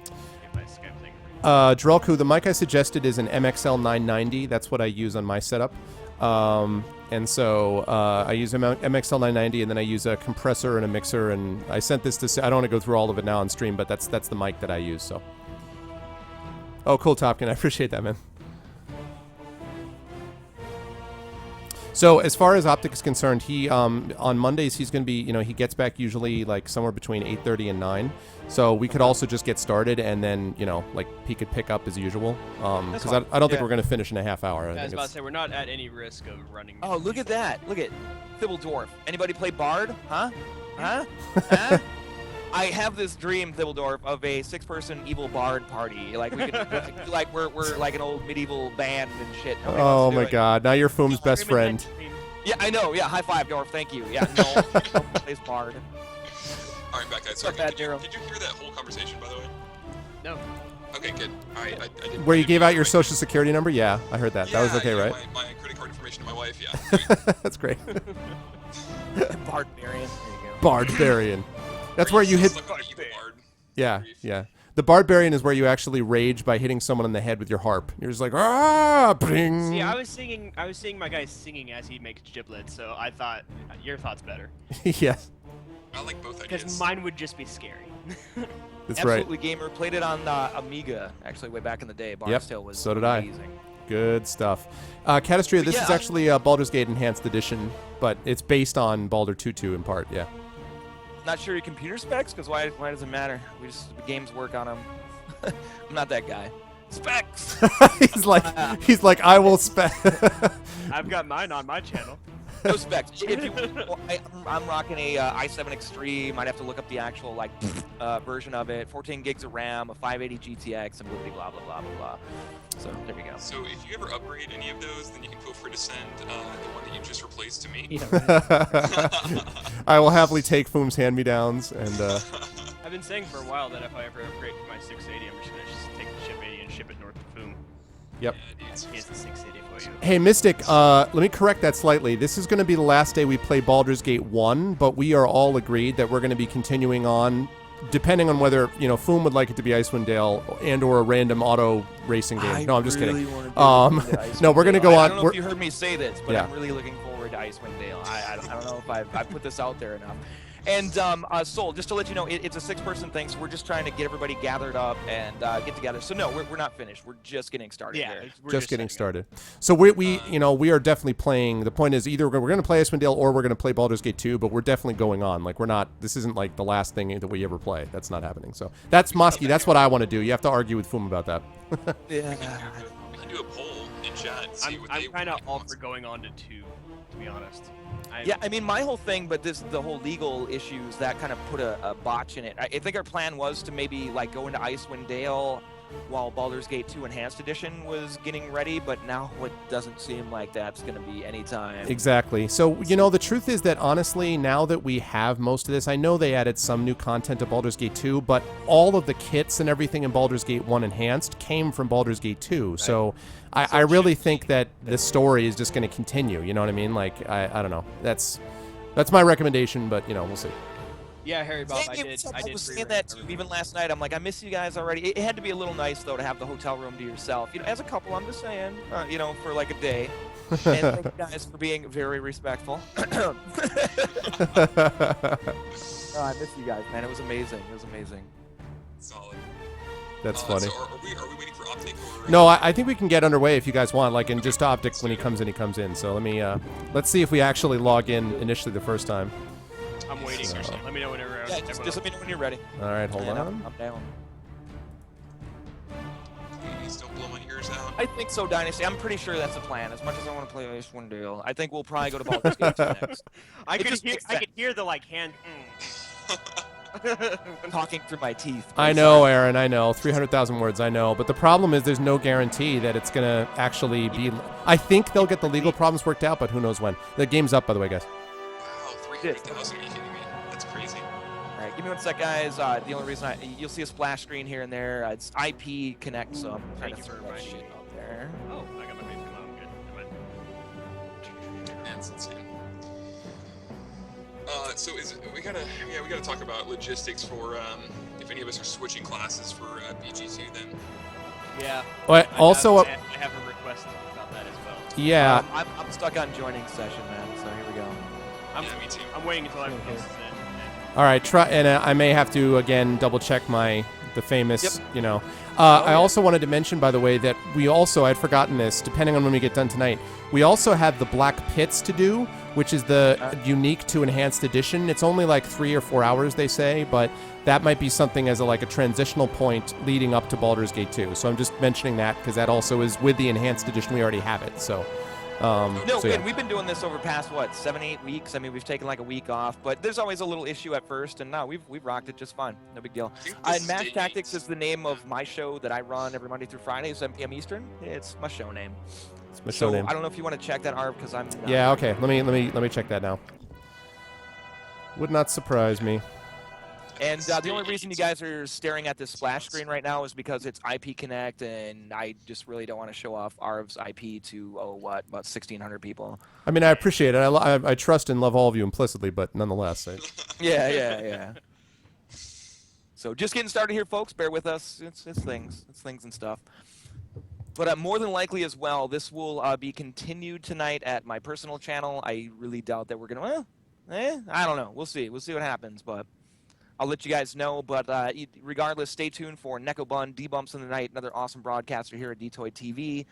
Get my Skype thing. Drelku, the mic I suggested is an MXL 990. That's what I use on my setup. And so I use MXL 990, and then I use a compressor and a mixer. And I sent this to. I don't want to go through all of it now on stream, but that's the mic that I use. So. Oh, cool, Topkin. I appreciate that, man. So as far as Optic is concerned, he on Mondays he's going to be, he gets back usually like somewhere between 8:30 and 9. So we could also just get started and then, like he could pick up as usual. Because I don't think we're going to finish in a half hour. I was about to say, we're not at any risk of running. Oh, look at that. Look at Thibble Dwarf. Anybody play Bard? Huh? Huh? I have this dream, Thibbledorf, of a 6-person evil bard party. Like we could, like we're like an old medieval band and shit. Nobody Oh wants to do my it. God! Now you're Foom's best friend. Yeah, I know. Yeah, high five, Dorf. Thank you. Yeah, no, plays bard. All right, back guys. Not Sorry, bad, did you Nero. hear that whole conversation, by the way? No. Okay, good. All right, I didn't. Where you gave out your social. social security number? Yeah, I heard that. That was okay, right? My credit card information to my wife. Yeah. That's great. Barbarian. There you go. Barbarian. That's where you hit. Look on the evil bard. Yeah, yeah. The Barbarian is where you actually rage by hitting someone in the head with your harp. You're just like, ah, bring. See, I was seeing my guy singing as he makes giblets, so I thought your thought's better. Yes, I like both ideas. Because mine would just be scary. that's Absolutely, right. gamer. Played it on Amiga actually way back in the day. Bard's Yep, Tale was so did I. amazing. Good stuff. Catastria, But this yeah, is actually Baldur's Gate Enhanced Edition, but it's based on Baldur 2.2 in part, yeah. Not sure your computer specs, because why does it matter? The games work on them. I'm not that guy. Specs. he's like, I will spec. I've got mine on my channel. No specs. If you, I'm rocking a i7 Extreme. I'd have to look up the actual version of it. 14 gigs of RAM, a 580 GTX, and blah blah blah blah blah. So there we go. So if you ever upgrade any of those, then you can feel free to send the one that you just replaced to me. I will happily take Foom's hand-me-downs, and I've been saying for a while that if I ever upgrade to my 680, I'm just gonna take the ship 80 and ship it north to Foom. yep. Yeah, dude, Here's the 680 for you. Hey, Mystic, let me correct that slightly. This is going to be the last day we play Baldur's Gate 1, but we are all agreed that we're going to be continuing on, depending on whether, Foom would like it to be Icewind Dale and or a random auto racing game. No, I'm just kidding. No, we're going to go I on. don't know if you heard me say this, but Yeah. I'm really looking forward to Icewind Dale. I don't know if I've put this out there enough. And Soul, just to let you know, it's a 6-person thing, so we're just trying to get everybody gathered up and get together. So no, we're not finished. We're just getting started. Yeah, here. we're Just getting started. So we we are definitely playing. The point is either we're going to play Icewind Dale or we're going to play Baldur's Gate 2, but we're definitely going on. Like we're not. This isn't like the last thing that we ever play. That's not happening. So that's Mosky. That's what I want to do. You have to argue with Foom about that. Yeah. We can do a poll in chat. And see I'm kind of all for going on to 2, to be honest. Yeah, I mean, my whole thing, but the whole legal issues, that kind of put a botch in it. I think our plan was to maybe, like, go into Icewind Dale while Baldur's Gate 2 Enhanced Edition was getting ready, but now it doesn't seem like that's going to be any time. Exactly. So, the truth is that, honestly, now that we have most of this, I know they added some new content to Baldur's Gate 2, but all of the kits and everything in Baldur's Gate 1 Enhanced came from Baldur's Gate 2, right. So I really think that the story is just going to continue, you know what I mean? Like, I don't know. That's my recommendation, but, we'll see. Yeah, Harry Bob, I was saying that too, even last night. I'm like, I miss you guys already. It had to be a little nice, though, to have the hotel room to yourself. As a couple, I'm just saying, for like a day. And thank you guys for being very respectful. I miss you guys, man. It was amazing. Solid. That's funny. So are we waiting for Optic? Or, No, I think we can get underway if you guys want. Like, and just Optic when he comes in. So let's see if we actually log in initially the first time. I'm waiting. So. Let me know whenever. Yeah, just let me know when you're ready. All right, hold on. I'm down. Please don't blow my ears out. I think so, Dynasty. I'm pretty sure that's the plan. As much as I want to play Icewind Dale, I think we'll probably go to Baldur's Gate 2 next. I could hear the hand. Talking through my teeth. I know, Aaron. I know. 300,000 words. I know. But the problem is there's no guarantee that it's gonna actually be. I think they'll get the legal problems worked out, but who knows when. The game's up, by the way, guys. Wow, 300,000? Are you kidding me? That's crazy. All right, give me 1 sec, guys. The only reason you'll see a splash screen here and there. It's IP Connect, so I'm trying to throw that shit out there. Oh, I got my face come out. Good. Never mind. That's insane. So we gotta talk about logistics for if any of us are switching classes for BG2 then. Yeah. But I also, have a request about that as well. yeah. I'm stuck on joining session, man. So here we go. Yeah, me too. I'm waiting until everyone else is in. All right, try, and I may have to again double check the famous, I also wanted to mention, by the way, that we also, I'd forgotten this, depending on when we get done tonight, we also have the Black Pits to do, which is the unique to Enhanced Edition. It's only like 3 or 4 hours, they say, but that might be something as a transitional point leading up to Baldur's Gate 2. So I'm just mentioning that because that also is with the Enhanced Edition. We already have it, so... we've been doing this over past 7-8 weeks. I mean, we've taken like a week off, but there's always a little issue at first, and now we've rocked it just fine. No big deal. And Match Tactics is the name of my show that I run every Monday through Friday, 7 p.m. Eastern. It's my show name. It's my show name. I don't know if you want to check that, Arv, because I'm. Yeah. Okay. Let me check that now. Would not surprise me. And the only reason you guys are staring at this splash screen right now is because it's IP Connect, and I just really don't want to show off Arv's IP to, about 1,600 people. I mean, I appreciate it. I trust and love all of you implicitly, but nonetheless. Yeah. So just getting started here, folks. Bear with us. It's things and stuff. But more than likely as well, this will be continued tonight at my personal channel. I really doubt that we're going to, I don't know. We'll see. We'll see what happens, but... I'll let you guys know, but regardless, stay tuned for Neko Bun, D-Bumps in the Night, another awesome broadcaster here at Detoid TV.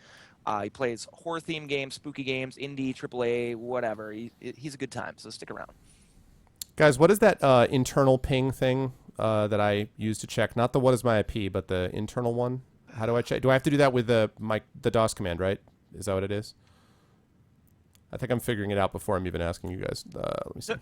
He plays horror-themed games, spooky games, indie, AAA, whatever. He's a good time, so stick around. Guys, what is that internal ping thing that I use to check? Not the what is my IP, but the internal one. How do I check? Do I have to do that with the DOS command, right? Is that what it is? I think I'm figuring it out before I'm even asking you guys. Let me see.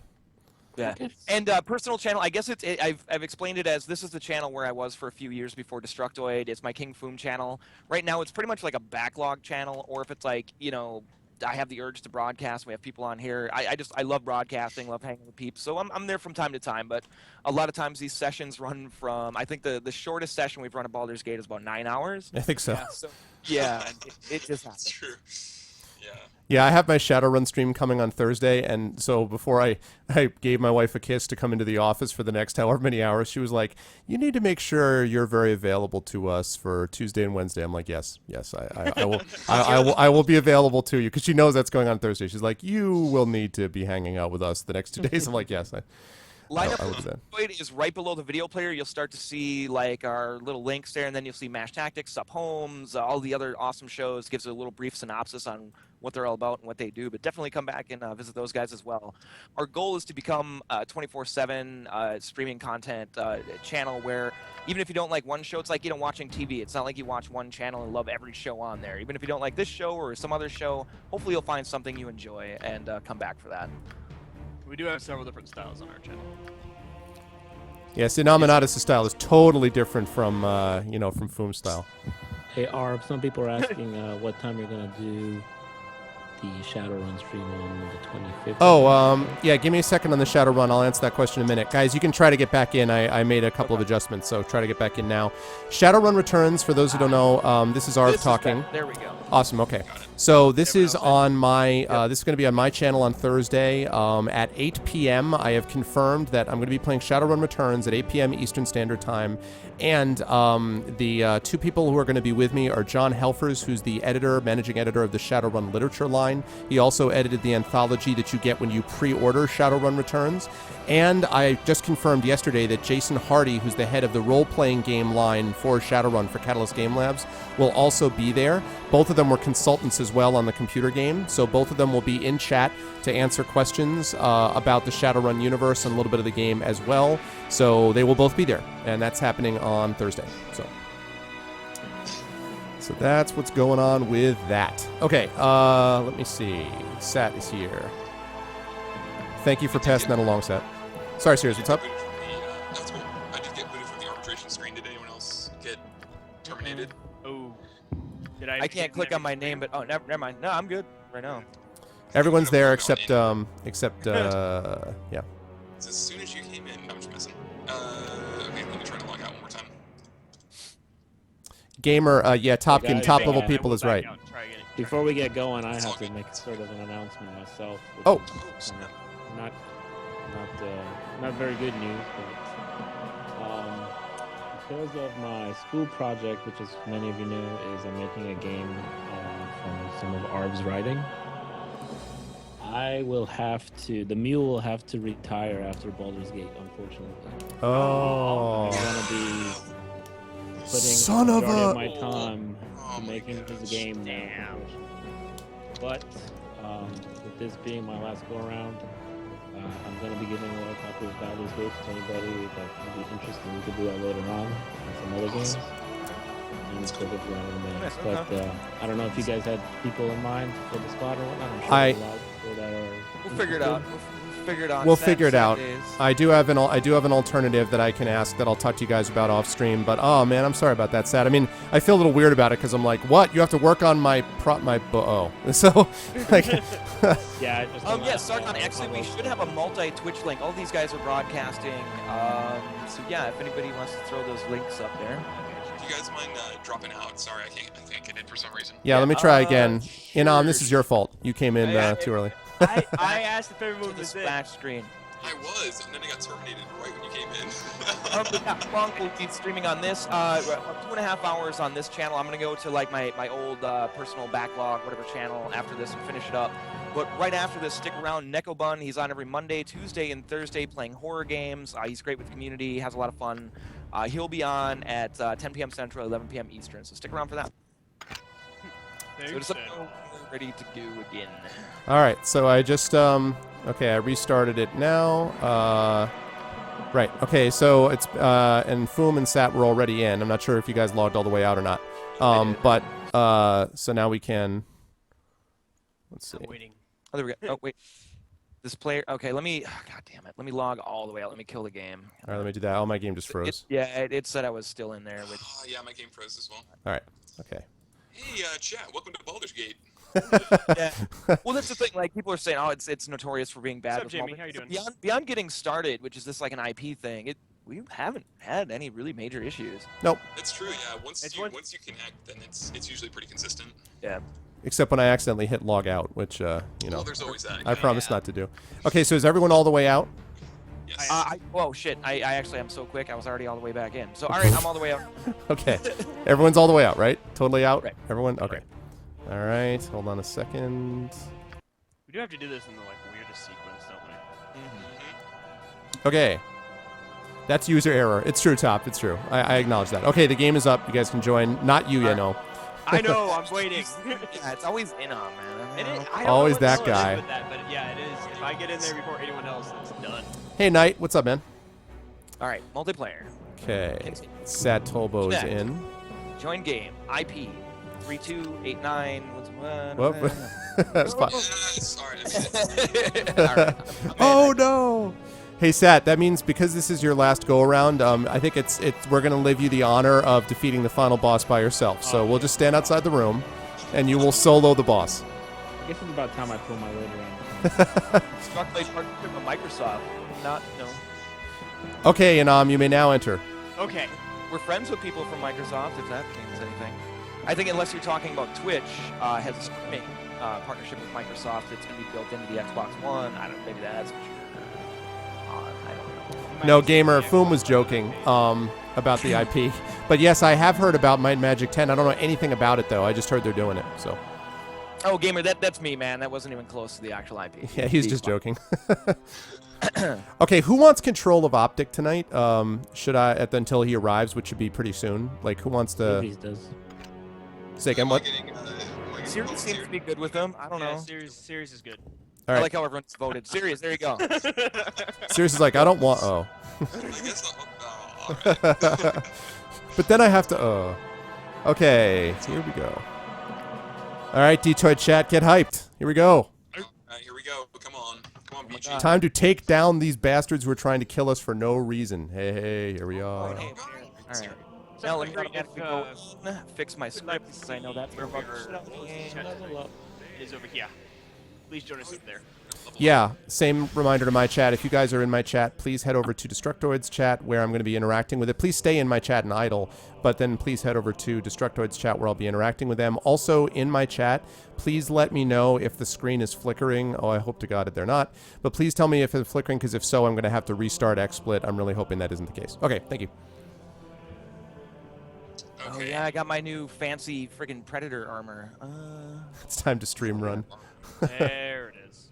Yeah, and personal channel, I guess I've explained it as this is the channel where I was for a few years before Destructoid. It's my King Foom channel. Right now, it's pretty much like a backlog channel, or if it's like, I have the urge to broadcast, we have people on here. I love broadcasting, love hanging with peeps, so I'm there from time to time, but a lot of times these sessions run from, I think the shortest session we've run at Baldur's Gate is about 9 hours. I think so. Yeah, it just happens. That's true. Yeah, I have my Shadowrun stream coming on Thursday, and so before I gave my wife a kiss to come into the office for the next however many hours, she was like, "You need to make sure you're very available to us for Tuesday and Wednesday." I'm like, "Yes, I will. I will be available to you," because she knows that's going on Thursday. She's like, "You will need to be hanging out with us the next 2 days." I'm like, "Yes, I will do that." Lineup is right below the video player. You'll start to see like our little links there, and then you'll see Mash Tactics, Sup Homes, all the other awesome shows. Gives a little brief synopsis on what they're all about and what they do. But definitely come back and visit those guys as well. Our goal is to become a 24/7 streaming content channel where even if you don't like one show, it's like watching TV. It's not like you watch one channel and love every show on there. Even if you don't like this show or some other show, hopefully you'll find something you enjoy and come back for that. We do have several different styles on our channel. Yes, Inaminatus' style is totally different from from Foom's style. Hey, Arb, some people are asking what time you're going to do the Shadowrun stream on the 25th. Oh, yeah, give me a second on the Shadowrun. I'll answer that question in a minute. Guys, you can try to get back in. I made a couple of adjustments, so try to get back in now. Shadowrun returns, for those who don't know, this is Arv talking. There we go. Awesome, okay. So this is on my, this is going to be on my channel on Thursday at 8 p.m. I have confirmed that I'm going to be playing Shadowrun Returns at 8 p.m. Eastern Standard Time. And the two people who are going to be with me are John Helfers, who's the managing editor of the Shadowrun literature line. He also edited the anthology that you get when you pre-order Shadowrun Returns. And I just confirmed yesterday that Jason Hardy, who's the head of the role-playing game line for Shadowrun for Catalyst Game Labs, will also be there. Both of them were consultants as well on the computer game, so both of them will be in chat to answer questions about the Shadowrun universe and a little bit of the game as well. So they will both be there, and that's happening on Thursday. So that's what's going on with that. Okay, let me see. Sat is here. Thank you for passing that along, Sat. Sorry, Sirius, what's up? That's cool. I did get booted from the arbitration screen. Did anyone else get terminated? Oh. I can't click on my name, but never mind. No, I'm good right now. Everyone's there except yeah. It's as soon as you came in, I'm just messing. Okay, let me try to log out one more time. Gamer, yeah, top Guys, top level people is right. Before we get going, I have to make sort of an announcement myself. Oh. Not very good news, but because of my school project, which, as many of you know, is I'm making a game from some of Arv's writing. The mule will have to retire after Baldur's Gate, unfortunately. Oh. I'm gonna be putting Son a of majority a- of my time to making this game now. But with this being my last go around, I'm going to be giving away a copy of Baldur's Gate to anybody that would be interested. We could do that later on in some other games. And sort of run in a minute. But I don't know if you guys had people in mind for the spot or whatnot. I'm sure there's a lot of people that are We'll figure it out. We'll figure it out. Days. I do have an alternative that I can ask that I'll talk to you guys about off stream. But oh man, I'm sorry about that, Sad. I mean, I feel a little weird about it because I'm like, what? You have to work on my so like. yeah. Yes, Sargon. Actually, we should have a multi-Twitch link. All these guys are broadcasting. So yeah, if anybody wants to throw those links up there. Do you guys mind dropping out? Sorry, I can't get in for some reason. Yeah, let me try again. Sure. Inam, this is your fault. You came in too early. I asked if everyone To the was in. splash screen. I was, and then I got terminated right when you came in. We'll be streaming on this. 2.5 hours on this channel. I'm gonna go to like my old personal backlog, whatever channel after this, and finish it up. But right after this, stick around. Neko Bun, he's on every Monday, Tuesday, and Thursday playing horror games. He's great with the community, has a lot of fun. He'll be on at 10 p.m. Central, 11 p.m. Eastern. So stick around for that. So just ready to go again. All right, so I just okay, I restarted it now. Right, okay, so it's and Foom and Sat were already in. I'm not sure if you guys logged all the way out or not. But so now we can. Let's see. I'm waiting. Oh, there we go. Oh, wait. This player. Okay, let me. God damn it. Let me log all the way out. Let me kill the game. All right, let me do that. Oh, my game just froze. It said I was still in there. Yeah, my game froze as well. All right. Okay. Hey, chat. Welcome to Baldur's Gate. Yeah. Well, that's the thing. Like people are saying, oh, it's notorious for being bad. What's up, Jamie? How you doing? Beyond getting started, which is this like an IP thing. We haven't had any really major issues. Nope. That's true. Yeah. Once you connect, then it's usually pretty consistent. Yeah. Except when I accidentally hit log out, which, you know, Well, there's always that. I promise not to do. Okay, so is everyone all the way out? Yes. Oh shit! I actually am so quick. I was already all the way back in. So all right, I'm all the way out. Okay. Everyone's all the way out, right? Totally out? Right. Everyone? Okay. All right. Hold on a second. We do have to do this in the weirdest sequence, don't we? Okay. That's user error. It's true, Top. It's true. I acknowledge that. Okay, the game is up. You guys can join. Not you, you know. I know. I'm waiting. Yeah, it's always in on, man. It is, I don't Always know what that the hell it guy. is with that, but yeah, it is. If I get in there before anyone else, it's done. Hey, Knight. What's up, man? All right, multiplayer. Okay. Sad Tolbo's Next. in. Join game. IP 3289. Whoop. That's fine. Yes, all right. All right. Oh, no. Hey, Sat, that means because this is your last go-around, I think we're going to leave you the honor of defeating the final boss by yourself. So we'll just stand outside the room, and you will solo the boss. I guess it's about time I pull my weight around. Structlight partnership with Microsoft. No. Okay, and you may now enter. Okay. We're friends with people from Microsoft, if that means anything. I think unless you're talking about Twitch, has a streaming partnership with Microsoft. It's going to be built into the Xbox One. I don't know, maybe that's what you're on. I don't know. No, Gamer, Foom was joking about the IP. But yes, I have heard about Might and Magic 10. I don't know anything about it, though. I just heard they're doing it, so. Oh, Gamer, that's me, man. That wasn't even close to the actual IP. Yeah, he's just joking. Okay, who wants control of Optic tonight? Should I, until he arrives, which should be pretty soon? Like, who wants to... Movies does. Say again, what? Sirius seems to be good with them. I don't Yeah, know. Sirius is good. All I right. like how everyone's voted. Sirius, there you go. Sirius is like, I don't want... Oh. I guess not. All right. But then I have to... Okay, here we go. All right, Detroit chat, get hyped. Here we go. Here we go. Come on, BG. Time to take down these bastards who are trying to kill us for no reason. Hey, here we are. All right. Now let me go fix my script because I know that's where Is over here. Please join us up there. Yeah, same reminder to my chat. If you guys are in my chat, please head over to Destructoid's chat where I'm going to be interacting with it. Please stay in my chat and idle, but then please head over to Destructoid's chat where I'll be interacting with them. Also, in my chat, please let me know if the screen is flickering. Oh, I hope to God that they're not. But please tell me if it's flickering, because if so, I'm going to have to restart XSplit. I'm really hoping that isn't the case. Okay, thank you. Oh yeah, I got my new fancy friggin' Predator armor. It's time to stream run. There it is.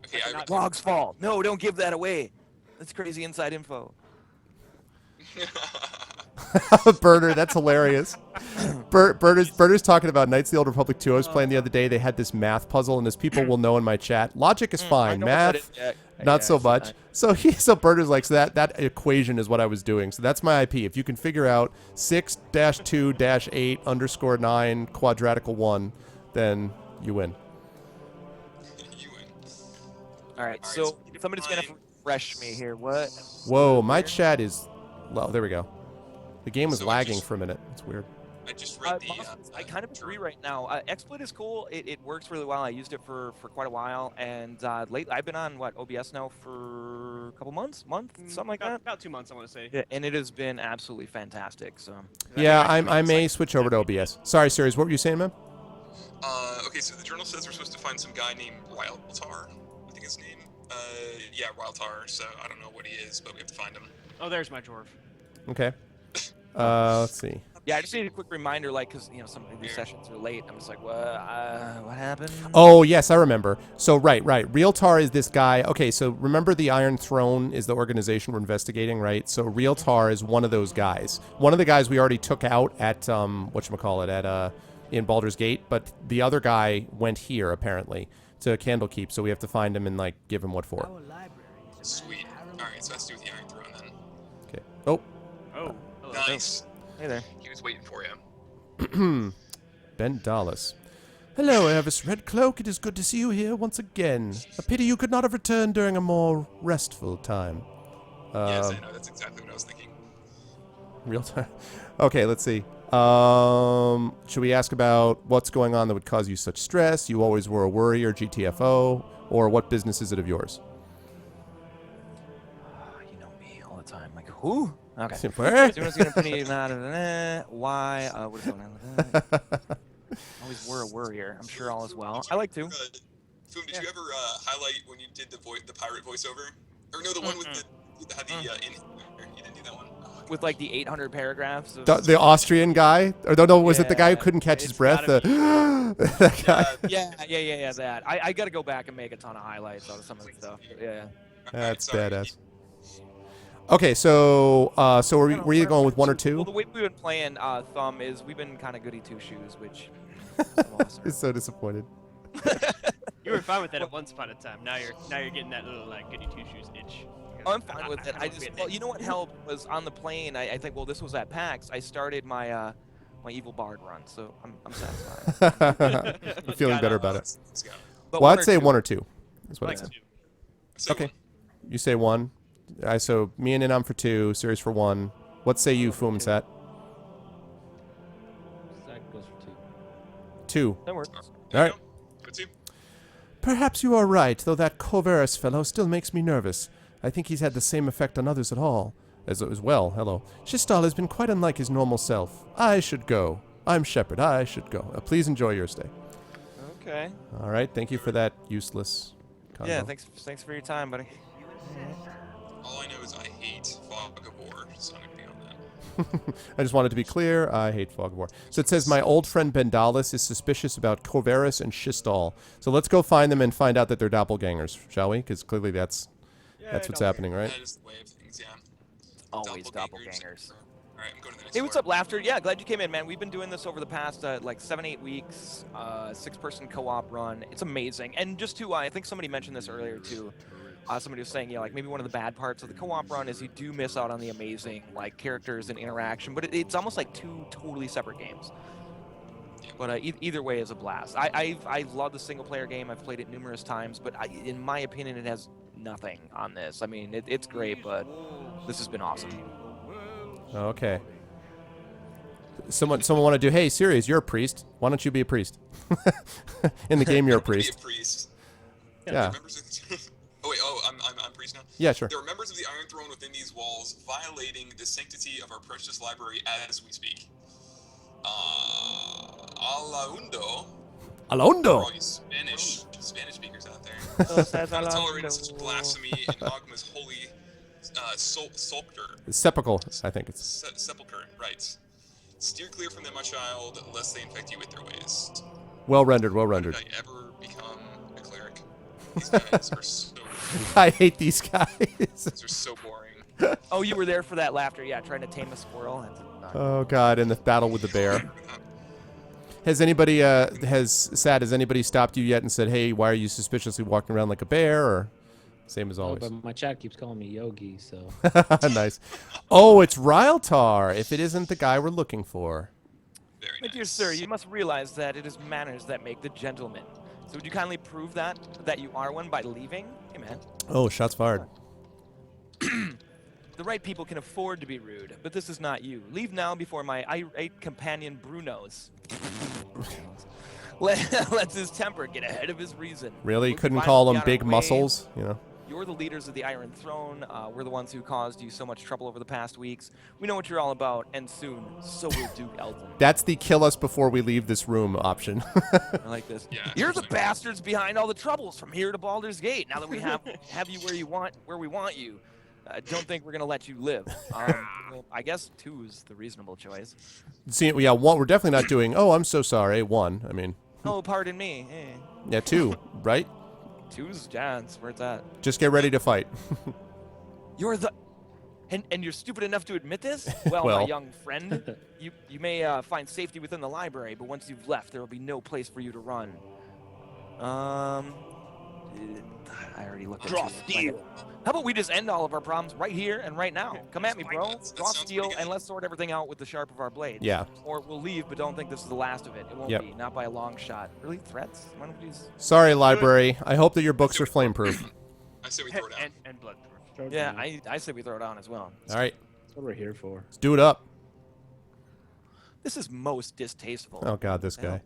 Okay, I Log's fault. No, don't give that away. That's crazy inside info. Burner, that's hilarious. Burner's talking about Knights of the Old Republic 2. I was playing the other day. They had this math puzzle, and as people will know in my chat, logic is fine. Math, not so much. So Burner's like, so that equation is what I was doing. So that's my IP. If you can figure out 6-2-8_9 quadratical 1, then you win. you win. All right, so somebody's gonna refresh me here. What? Whoa, my chat is... Well, there we go. The game was So I lagging just- for a minute. It's weird. I just read the. I kind of agree right now. XSplit is cool. It works really well. I used it for quite a while, and lately I've been on OBS now for a couple months, something like that. About 2 months, I want to say. Yeah, and it has been absolutely fantastic. So. Yeah, I may switch over to OBS. Sorry, Sirius, what were you saying, man? Okay, so the journal says we're supposed to find some guy named Ryltar. I think his name. Yeah, Ryltar. So I don't know what he is, but we have to find him. Oh, there's my dwarf. Okay. Let's see. Yeah, I just need a quick reminder, because some of these sessions are late. I'm just like, what happened? Oh, yes, I remember. So, right. Realtar is this guy. Okay, so remember the Iron Throne is the organization we're investigating, right? So Realtar is one of those guys. One of the guys we already took out at, whatchamacallit, in Baldur's Gate, but the other guy went here, apparently, to Candlekeep, so we have to find him and, give him what for. Sweet. All right, so that's to do with the Iron Throne then. Okay. Oh. Oh. Nice. Hey there. He was waiting for you. Ben Dallas. Hello, Ervis Red Cloak. It is good to see you here once again. A pity you could not have returned during a more restful time. Yes, I know. That's exactly what I was thinking. Real time. Okay, let's see. Should we ask about what's going on that would cause you such stress? You always were a worrier, GTFO, or what business is it of yours? You know me all the time. Like, who? Okay. Where? Everyone's gonna put me why? What is going on with that? Always were a worrier. I'm sure all is well. I like to. Foom, did you ever highlight when you did the pirate voiceover? Or no, the one with the had the in. You didn't do that one. Oh, With like the 800 paragraphs. Of The Austrian guy, or no, was it the guy who couldn't catch his It's breath? gotta That guy. yeah. That. I got to go back and make a ton of highlights out of some of the stuff. Yeah. That's sorry. badass. Okay, so were you going with one or two? Well, the way we've been playing Thumb is we've been kind of goody two shoes, which. I'm awesome. He's so disappointed. You were fine with that at once upon a time. Now you're getting that little like goody two shoes itch. Oh, I'm fine with it. Well, you know what helped was on the plane. I think this was at PAX. I started my my evil bard run, so I'm satisfied. I'm feeling better about it. Let's go. But Well, one I'd or say two. one or two. That's what I Like said. two. So, Okay. You say one. So me and Inam for two, Series for one. What say you, Foomsat? Zach goes for 2. Two. That works. All right. Good too. Perhaps you are right, though that Coverus fellow still makes me nervous. I think he's had the same effect on others at all. As well, hello. Shistal has been quite unlike his normal self. I should go. I'm Shepard. I should go. Please enjoy your stay. Okay. All right. Thank you for that useless convo. Yeah. Thanks for your time, buddy. All I know is I hate Fog of War, so I'm gonna be on that. I just wanted to be clear. I hate Fog of War. So it says my old friend Bendalis is suspicious about Coverus and Shistal. So let's go find them and find out that they're doppelgangers, shall we? Because clearly that's what's happening, right? That is the way of things, yeah. Always doppelgangers. All right, I'm going to the next Hey, what's one. up, Laughter? Yeah, glad you came in, man. We've been doing this over the past like 7-8 weeks, 6-person co-op run. It's amazing. And just to, I think somebody mentioned this earlier too. Somebody was saying, like maybe one of the bad parts of the co-op run is you do miss out on the amazing like characters and interaction, but it's almost like two totally separate games. But either way is a blast. I love the single player game. I've played it numerous times, but in my opinion, it has nothing on this. I mean, it's great, but this has been awesome. Okay. Someone want to do, hey, Sirius, you're a priest. Why don't you be a priest? In the game, you're a I'm gonna be priest. a priest. Yeah. There are members of oh wait, I'm priest now. Yeah, sure. There are members of the Iron Throne within these walls, violating the sanctity of our precious library as we speak. Alaundo. For Alondo. all you Spanish speakers out there. Not tolerating such blasphemy in Ogma's holy sepulchre. Sepulchre, I think it's. Sepulchre, right. Steer clear from them, my child, lest they infect you with their ways. Well rendered, well How rendered. did I ever become a cleric? These guys are so I hate these guys. these are so boring. Oh, you were there for that Laughter. Yeah, trying to tame a squirrel. That's not Oh, God, in the battle with the bear. Has anybody, has anybody stopped you yet and said, hey, why are you suspiciously walking around like a bear, or same as Oh, always? but my chat keeps calling me Yogi, so Nice. Oh, it's Ryltar, if it isn't the guy we're looking for. Very My nice. dear sir, you must realize that it is manners that make the gentleman. So would you kindly prove that you are one by leaving? Hey, man. Oh, shots fired. The right people can afford to be rude, but this is not you. Leave now before my irate companion Bruno's lets his temper get ahead of his reason. Really? Look, Couldn't if I call look them out big our way, muscles, you know? You're the leaders of the Iron Throne. We're the ones who caused you so much trouble over the past weeks. We know what you're all about, and soon, so will Duke Elton. That's the kill us before we leave this room option. I like this. Yeah, You're the interesting. bastards behind all the troubles from here to Baldur's Gate. Now that we have you where we want you, don't think we're gonna let you live. Well, I guess 2 is the reasonable choice. See, yeah, one, we're definitely not doing, oh, I'm so sorry, 1. I mean, Oh, pardon me. yeah, 2, right? 2's John's. Where it's at. Just get ready to fight. You're the. And you're stupid enough to admit this? Well, my Well. young friend, you may find safety within the library, but once you've left, there will be no place for you to run. I already looked at Draw it. steel. How about we just end all of our problems right here and right now? Come at me, bro. That Draw sounds steel, pretty good. and let's sort everything out with the sharp of our blades. Yeah. Or we'll leave, but don't think this is the last of it. It won't Yep. be, not by a long shot. Really? Threats? Why don't we just... Sorry, library. I hope that your books are flameproof. I say we throw it out. and bloodproof. Charge Yeah, me. I say we throw it on as well. All right, That's what we're here for. let's do it up. This is most distasteful. Oh, God, this guy.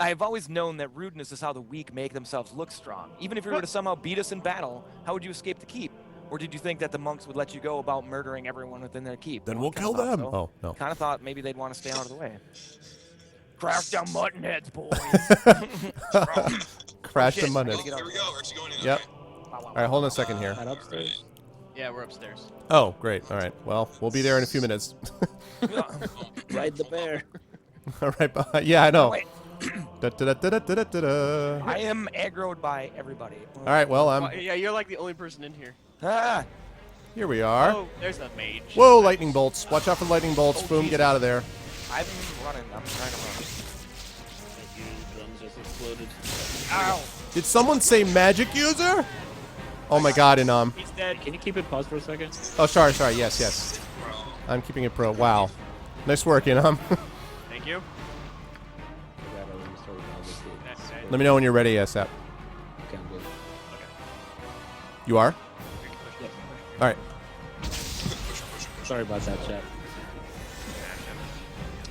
I have always known that rudeness is how the weak make themselves look strong. Even if you were to somehow beat us in battle, how would you escape the keep? Or did you think that the monks would let you go about murdering everyone within their keep? Then Well, we'll kinda kill thought them. so. Oh, no. Kind of thought maybe they'd want to stay out of the way. Crash down mutton heads, boys. Crash shit, the mud. I in. gotta get There we go. We're actually going in. Yep. Okay. All right, hold on a second here. That upstairs. Yeah, we're upstairs. Oh, great. All right. Well, we'll be there in a few minutes. Ride the bear. All right. Yeah, I know. Wait, Da-da-da-da-da-da-da. I am aggroed by everybody. All right. Well, Yeah, you're like the only person in here. Ah, here we are. Oh, there's a mage. Whoa, lightning bolts. Watch out for lightning bolts. Oh, Boom, Jesus. get out of there. I'm running. I'm trying to run. Thank you. Drums just exploded. Ow. Did someone say magic user? Oh my god, and He's dead. Can you keep it paused for a second? oh, sorry, yes. I'm keeping it pro. Wow. Nice work, Inam. Thank you. I gotta restart now. This is- Let me know when you're ready, ASAP. Okay, I'm good. You are? Yep. All right. Sorry about that, chat.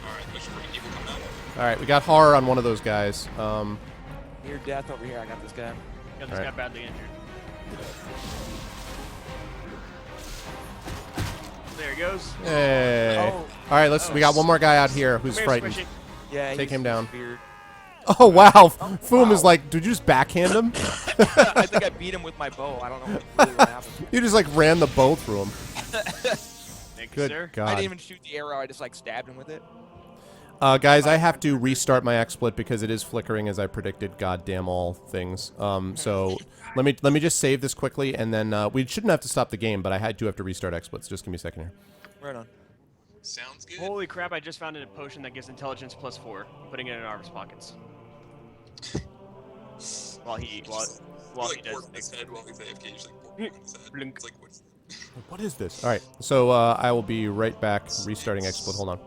Alright, push for evil coming out. All right, we got horror on one of those guys. Near death over here. I got this guy. Got this Alright. guy badly injured. There he goes. Hey. Oh. All right, we got one more guy out here who's Come here, frightened. Squishy. Yeah, Take he's him down. Weird. Oh wow, Foom is like, did you just backhand him? I think I beat him with my bow. I don't know really what happened. You just like ran the bow through him. Thank you, Good sir. I God. didn't even shoot the arrow. I just like stabbed him with it. Guys, I have to restart my XSplit because it is flickering as I predicted. Goddamn all things. So let me just save this quickly, and then we shouldn't have to stop the game, but I do have to restart XSplits. Just give me a second here. Right on. Sounds good. Holy crap, I just found a potion that gives intelligence +4. I'm putting it in Arvan's pockets. While he does. Pork in his head while he's AFK. He's like pork in his head. Blink. It's like, what's What is this? All right, so I will be right back restarting XSplit. Hold on.